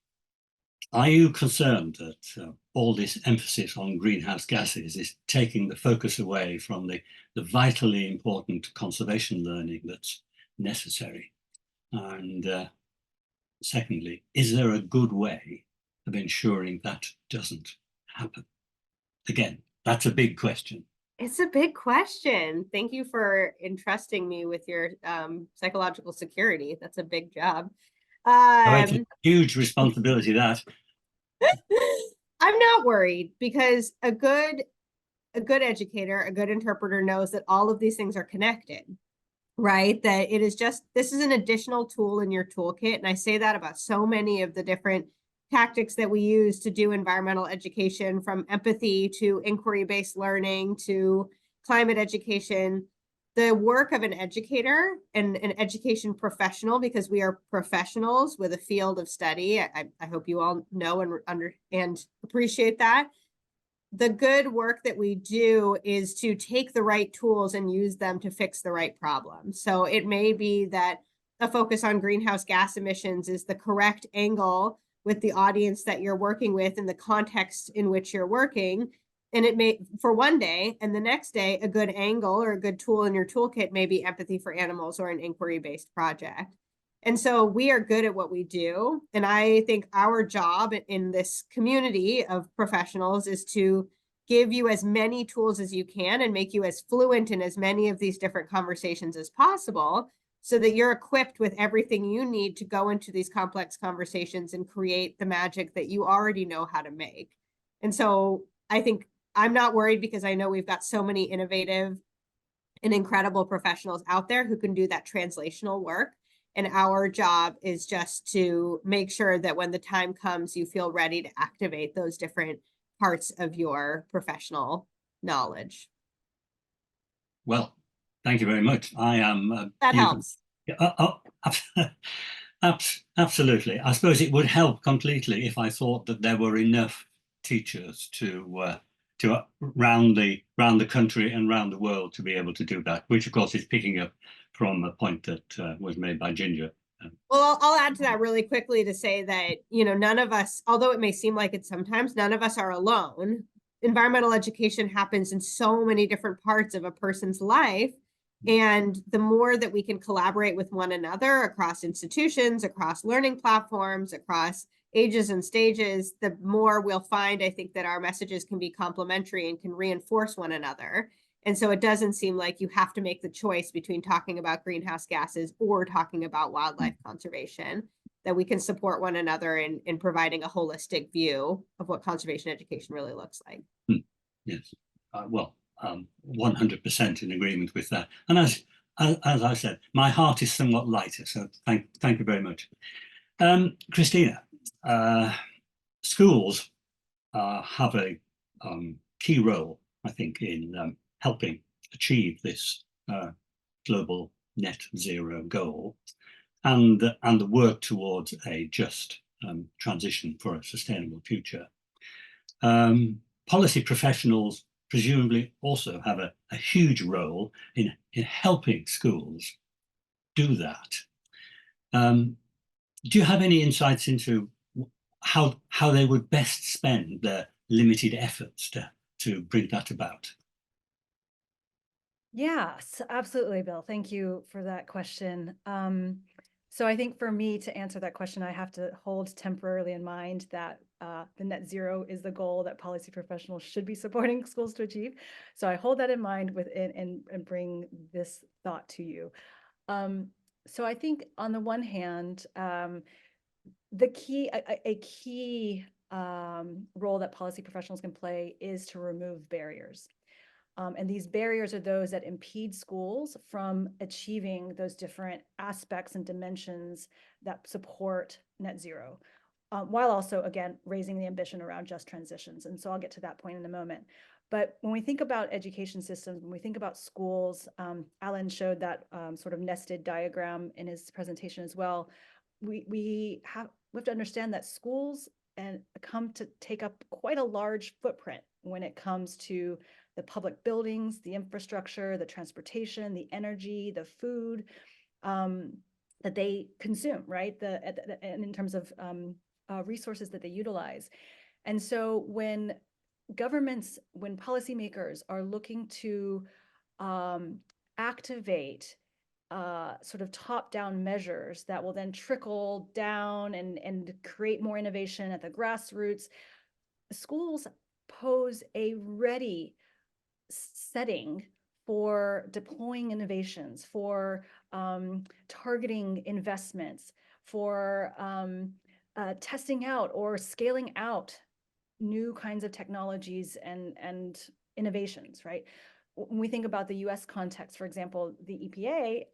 are you concerned that all this emphasis on greenhouse gases is taking the focus away from the vitally important conservation learning that's necessary? And secondly, is there a good way of ensuring that doesn't happen? Again, that's a big question. It's a big question. Thank you for entrusting me with your psychological security. That's a big job. It's a huge responsibility, that. I'm not worried, because a good educator, a good interpreter knows that all of these things are connected, right? That it is just, this is an additional tool in your toolkit. And I say that about so many of the different tactics that we use to do environmental education, from empathy to inquiry-based learning to climate education. The work of an educator and an education professional, because we are professionals with a field of study, I hope you all know and appreciate that. The good work that we do is to take the right tools and use them to fix the right problem. So it may be that a focus on greenhouse gas emissions is the correct angle with the audience that you're working with in the context in which you're working. And it may, for one day, and the next day, a good angle or a good tool in your toolkit may be empathy for animals or an inquiry-based project. And so we are good at what we do. And I think our job in this community of professionals is to give you as many tools as you can and make you as fluent in as many of these different conversations as possible, so that you're equipped with everything you need to go into these complex conversations and create the magic that you already know how to make. And so I think I'm not worried, because I know we've got so many innovative and incredible professionals out there who can do that translational work. And our job is just to make sure that when the time comes, you feel ready to activate those different parts of your professional knowledge. Well, thank you very much. I am. That helps. Absolutely. I suppose it would help completely if I thought that there were enough teachers to round the country and round the world to be able to do that, which of course is picking up from a point that was made by Ginger. Well, I'll add to that really quickly to say that, you know, none of us, although it may seem like it sometimes, none of us are alone. Environmental education happens in so many different parts of a person's life. And the more that we can collaborate with one another across institutions, across learning platforms, across ages and stages, the more we'll find, I think, that our messages can be complementary and can reinforce one another. And so it doesn't seem like you have to make the choice between talking about greenhouse gases or talking about wildlife conservation, that we can support one another in providing a holistic view of what conservation education really looks like. Yes, 100% in agreement with that. And as I said, my heart is somewhat lighter, so thank you very much. Christina, schools have a key role, I think, in helping achieve this global net zero goal and the work towards a just transition for a sustainable future. Policy professionals presumably also have a huge role in helping schools do that. Do you have any insights into how they would best spend their limited efforts to bring that about? Yes, absolutely, Bill. Thank you for that question. So I think for me to answer that question, I have to hold temporarily in mind that the net zero is the goal that policy professionals should be supporting schools to achieve. So I hold that in mind and bring this thought to you. So I think on the one hand, the key, a key role that policy professionals can play is to remove barriers. And these barriers are those that impede schools from achieving those different aspects and dimensions that support net zero, while also, again, raising the ambition around just transitions. And so I'll get to that point in a moment. But when we think about education systems, when we think about schools, Alan showed that sort of nested diagram in his presentation as well. We have to understand that schools come to take up quite a large footprint when it comes to the public buildings, the infrastructure, the transportation, the energy, the food that they consume, right? And in terms of resources that they utilize. And so when governments, when policymakers are looking to activate sort of top-down measures that will then trickle down and create more innovation at the grassroots, schools pose a ready setting for deploying innovations, for targeting investments, for testing out or scaling out new kinds of technologies and innovations, right? When we think about the US context, for example, the EPA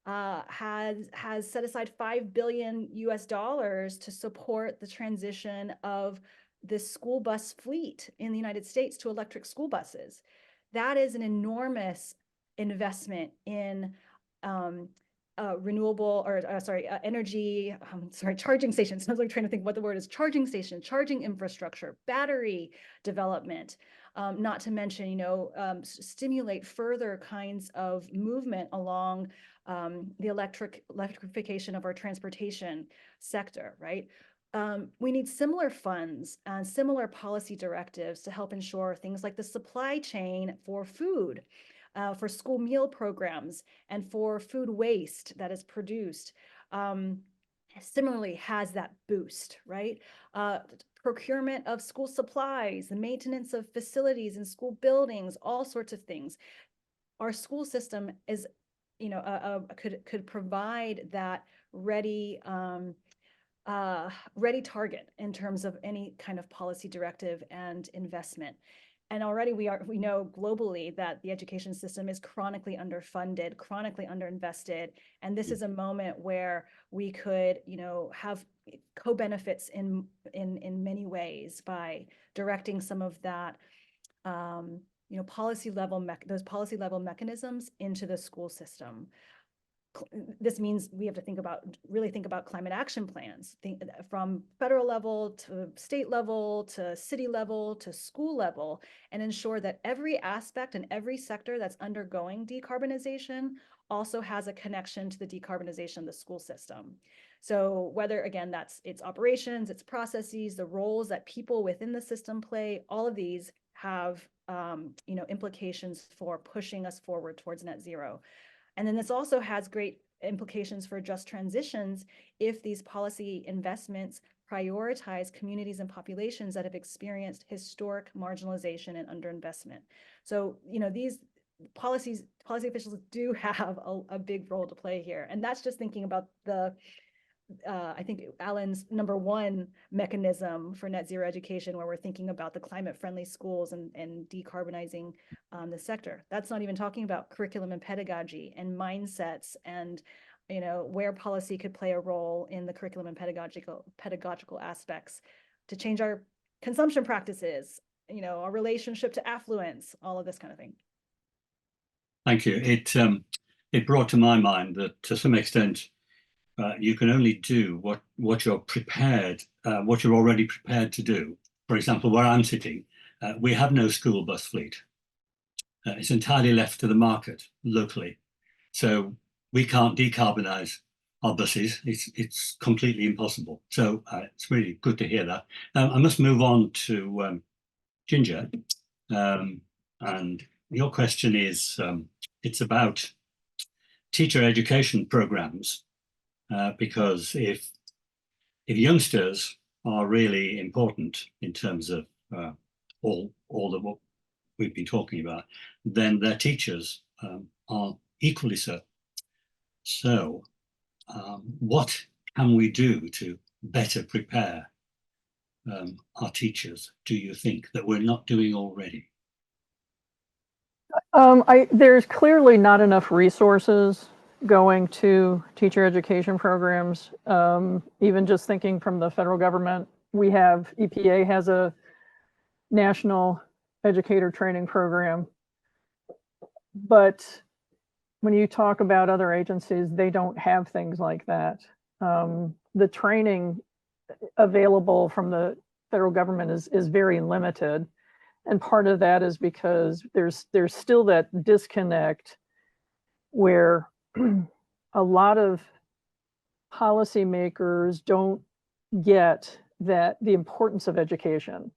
has set aside $5 billion to support the transition of the school bus fleet in the United States to electric school buses. That is an enormous investment in renewable or energy, charging stations. I was like trying to think what the word is, charging station, charging infrastructure, battery development, not to mention, stimulate further kinds of movement along the electrification of our transportation sector, right? We need similar funds and similar policy directives to help ensure things like the supply chain for food, for school meal programs, and for food waste that is produced. Similarly has that boost, right? Procurement of school supplies, the maintenance of facilities and school buildings, all sorts of things. Our school system is, could provide that ready target in terms of any kind of policy directive and investment. And already we know globally that the education system is chronically underfunded, chronically underinvested. And this is a moment where we could, have co-benefits in many ways by directing some of that, policy level mechanisms into the school system. This means we have to really think about climate action plans, from federal level to state level to city level to school level, and ensure that every aspect and every sector that's undergoing decarbonization also has a connection to the decarbonization of the school system. So whether, again, that's its operations, its processes, the roles that people within the system play, all of these have implications for pushing us forward towards net zero. And then this also has great implications for just transitions if these policy investments prioritize communities and populations that have experienced historic marginalization and underinvestment. So, these policy officials do have a big role to play here. And that's just thinking about I think Alan's number one mechanism for net zero education, where we're thinking about the climate friendly schools and decarbonizing the sector. That's not even talking about curriculum and pedagogy and mindsets and, where policy could play a role in the curriculum and pedagogical aspects to change our consumption practices, our relationship to affluence, all of this kind of thing. Thank you. It brought to my mind that to some extent, you can only do what you're prepared, what you're already prepared to do. For example, where I'm sitting, we have no school bus fleet. It's entirely left to the market locally. So we can't decarbonize our buses. It's completely impossible. So it's really good to hear that. I must move on to Ginger. And your question is, it's about teacher education programs. Because if youngsters are really important in terms of all of what we've been talking about, then their teachers are equally so. So what can we do to better prepare our teachers, do you think, that we're not doing already? There's clearly not enough resources going to teacher education programs. Even just thinking from the federal government, EPA has a national educator training program. But when you talk about other agencies, they don't have things like that. The training available from the federal government is very limited. And part of that is because there's still that disconnect where a lot of policymakers don't get that the importance of education,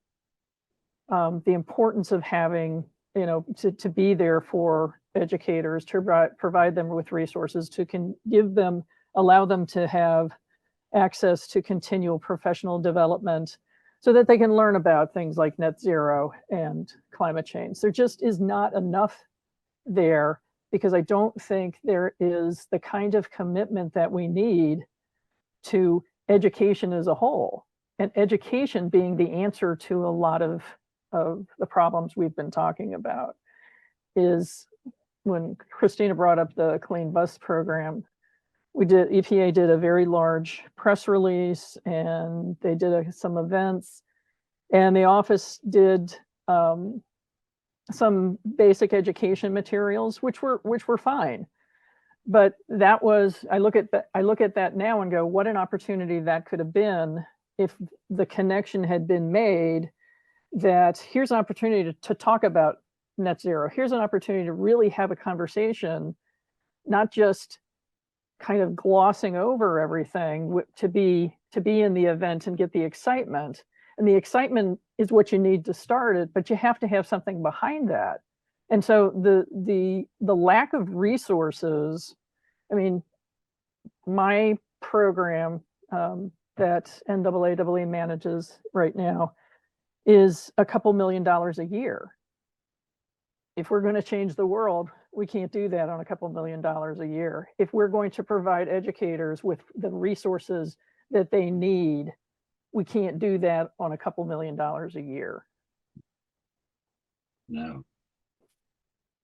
the importance of having, to be there for educators, to provide them with resources, allow them to have access to continual professional development so that they can learn about things like net zero and climate change. There just is not enough there, because I don't think there is the kind of commitment that we need to education as a whole, and education being the answer to a lot of the problems we've been talking about. Is when Christina brought up the Clean Bus Program, EPA did a very large press release, and they did some events, and the office did some basic education materials, which were fine. But that was, I look at that now and go, what an opportunity that could have been if the connection had been made, that here's an opportunity to talk about net zero. Here's an opportunity to really have a conversation, not just kind of glossing over everything, to be in the event and get the excitement. And the excitement is what you need to start it, but you have to have something behind that. And so the lack of resources, I mean, my program that NAAE manages right now is a couple $1 million a year. If we're going to change the world, we can't do that on a couple $1 million a year. If we're going to provide educators with the resources that they need, we can't do that on a couple $1 million a year. No.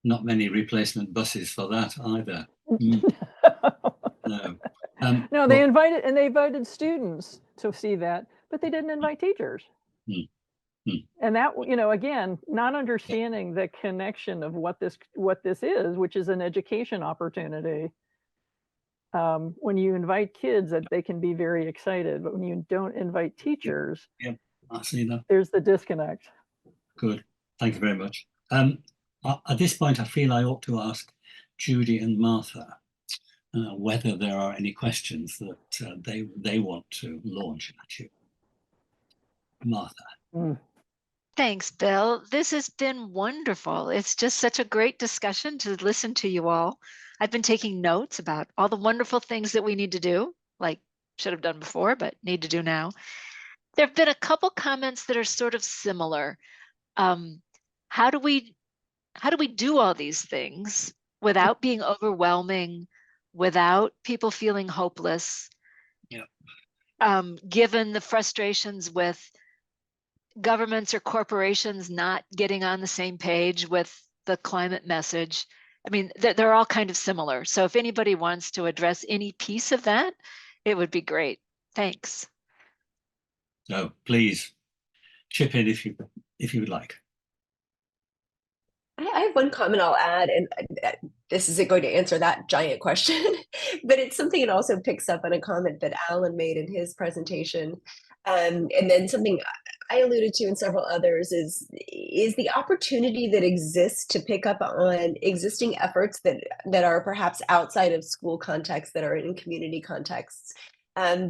Not many replacement buses for that either. No. No, they invited students to see that, but they didn't invite teachers. And that, you know, again, not understanding the connection of what this is, which is an education opportunity. When you invite kids, that they can be very excited, but when you don't invite teachers, I see that. There's the disconnect. Good. Thank you very much. At this point, I feel I ought to ask Judy and Martha whether there are any questions that they want to launch at you. Martha. Thanks, Bill. This has been wonderful. It's just such a great discussion to listen to you all. I've been taking notes about all the wonderful things that we need to do, like should have done before, but need to do now. There have been a couple comments that are sort of similar. How do we do all these things without being overwhelming, without people feeling hopeless? Given the frustrations with governments or corporations not getting on the same page with the climate message. I mean, they're all kind of similar. So if anybody wants to address any piece of that, it would be great. Thanks. So please chip in if you would like. I have one comment I'll add, and this isn't going to answer that giant question, but it's something that also picks up on a comment that Alan made in his presentation. And then something I alluded to and several others is the opportunity that exists to pick up on existing efforts that are perhaps outside of school contexts, that are in community contexts.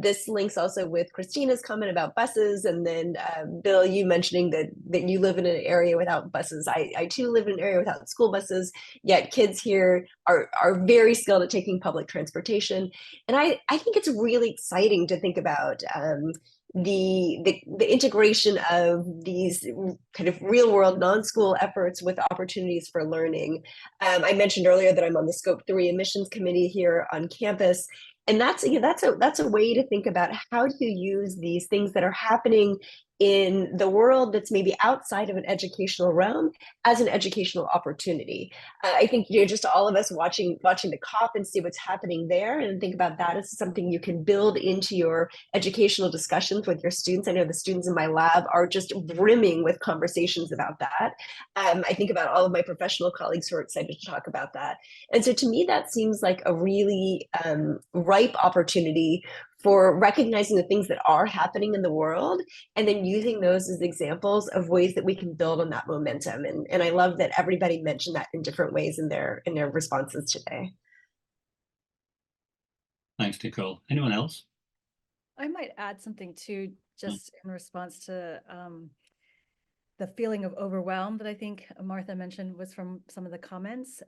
This links also with Christina's comment about buses, and then Bill, you mentioning that you live in an area without buses. I too live in an area without school buses, yet kids here are very skilled at taking public transportation. And I think it's really exciting to think about the integration of these kind of real world non-school efforts with opportunities for learning. I mentioned earlier that I'm on the Scope 3 emissions committee here on campus. And that's a way to think about how do you use these things that are happening in the world that's maybe outside of an educational realm as an educational opportunity. I think, you know, just all of us watching the COP and see what's happening there and think about that as something you can build into your educational discussions with your students. I know the students in my lab are just brimming with conversations about that. I think about all of my professional colleagues who are excited to talk about that. And so to me, that seems like a really ripe opportunity for recognizing the things that are happening in the world and then using those as examples of ways that we can build on that momentum. And I love that everybody mentioned that in different ways in their responses today. Thanks, Nicole. Anyone else? I might add something too, just in response to the feeling of overwhelm that I think Martha mentioned was from some of the comments.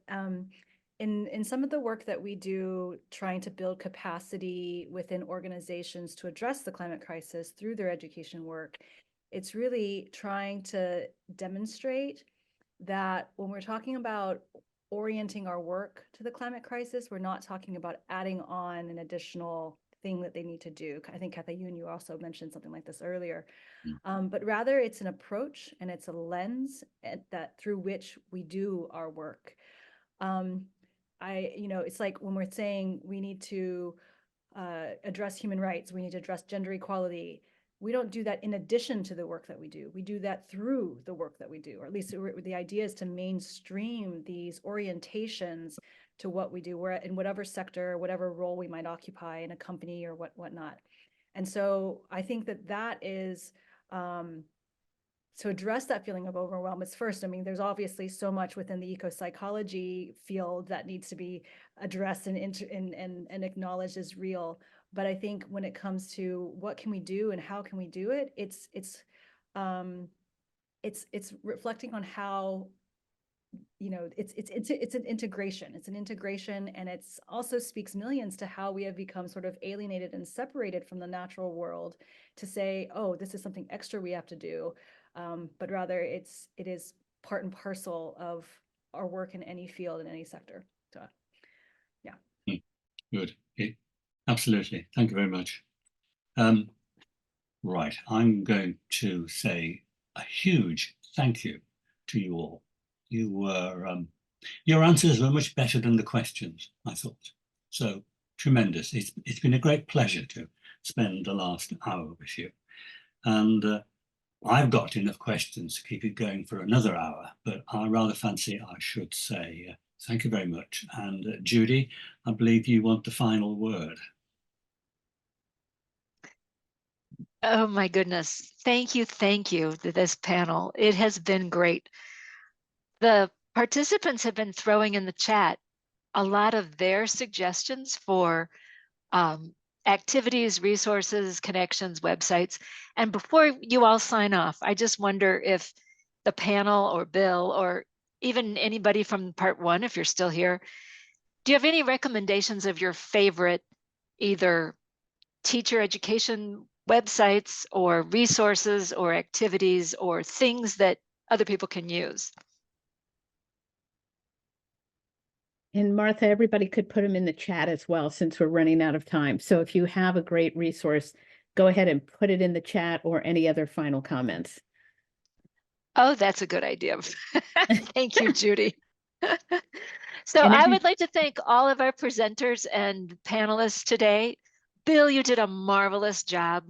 In some of the work that we do, trying to build capacity within organizations to address the climate crisis through their education work, it's really trying to demonstrate that when we're talking about orienting our work to the climate crisis, we're not talking about adding on an additional thing that they need to do. I think Kathy, you also mentioned something like this earlier, but rather it's an approach and it's a lens that through which we do our work. It's like when we're saying we need to address human rights, we need to address gender equality. We don't do that in addition to the work that we do. We do that through the work that we do, or at least the idea is to mainstream these orientations to what we do. We're in whatever sector, whatever role we might occupy in a company or whatnot. And so I think that is, to address that feeling of overwhelm is first, I mean, there's obviously so much within the eco-psychology field that needs to be addressed and acknowledged as real. But I think when it comes to what can we do and how can we do it, it's reflecting on how, you know, it's an integration. It's an integration, and it's also speaks millions to how we have become sort of alienated and separated from the natural world to say, oh, this is something extra we have to do. But rather it is part and parcel of our work in any field, in any sector. So, yeah. Good. Absolutely. Thank you very much. Right. I'm going to say a huge thank you to you all Your answers were much better than the questions, I thought. So tremendous. It's been a great pleasure to spend the last hour with you. And I've got enough questions to keep it going for another hour, but I rather fancy I should say thank you very much. And Judy, I believe you want the final word. Oh my goodness. Thank you to this panel. It has been great. The participants have been throwing in the chat a lot of their suggestions for activities, resources, connections, websites. And before you all sign off, I just wonder if the panel or Bill or even anybody from part one, if you're still here, do you have any recommendations of your favorite either teacher education websites or resources or activities or things that other people can use? And Martha, everybody could put them in the chat as well, since we're running out of time. So if you have a great resource, go ahead and put it in the chat or any other final comments. Oh, that's a good idea. Thank you, Judy. So And I would like to thank all of our presenters and panelists today. Bill, you did a marvelous job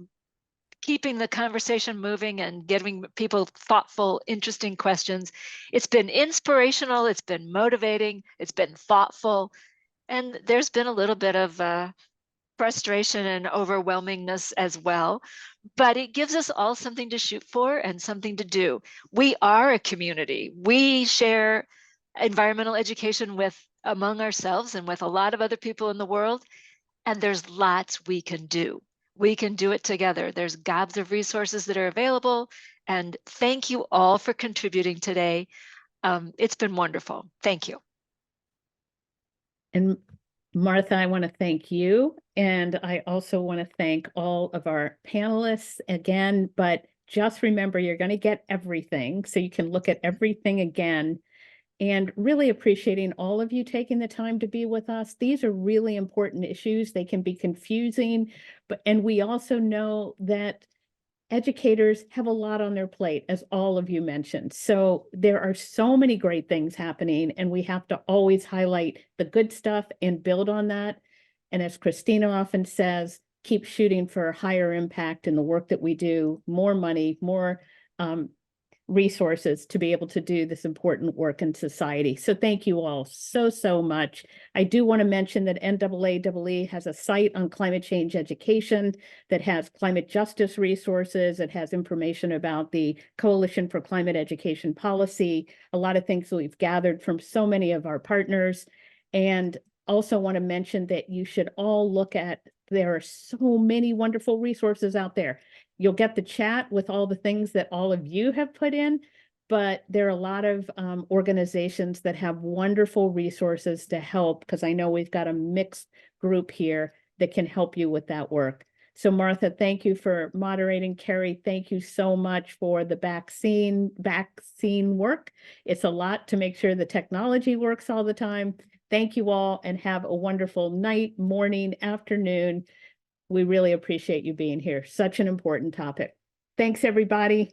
keeping the conversation moving and giving people thoughtful, interesting questions. It's been inspirational, it's been motivating, it's been thoughtful, and there's been a little bit of frustration and overwhelmingness as well, but it gives us all something to shoot for and something to do. We are a community. We share environmental education among ourselves and with a lot of other people in the world, and there's lots we can do. We can do it together. There's gobs of resources that are available, and thank you all for contributing today. It's been wonderful. Thank you. And Martha, I want to thank you. And I also want to thank all of our panelists again, but just remember, you're going to get everything. So you can look at everything again, and really appreciating all of you taking the time to be with us. These are really important issues. They can be confusing, and we also know that educators have a lot on their plate, as all of you mentioned. So there are so many great things happening, and we have to always highlight the good stuff and build on that. And as Christina often says, keep shooting for higher impact in the work that we do, more money, more resources to be able to do this important work in society. So thank you all so much. I do want to mention that NAAEE has a site on climate change education that has climate justice resources. It has information about the Coalition for Climate Education Policy, a lot of things that we've gathered from so many of our partners. And also want to mention that you should all look at, there are so many wonderful resources out there. You'll get the chat with all the things that all of you have put in, but there are a lot of organizations that have wonderful resources to help, because I know we've got a mixed group here that can help you with that work. So Martha, thank you for moderating. Carrie, thank you so much for the back scene work. It's a lot to make sure the technology works all the time. Thank you all, and have a wonderful night, morning, afternoon. We really appreciate you being here. Such an important topic. Thanks, everybody.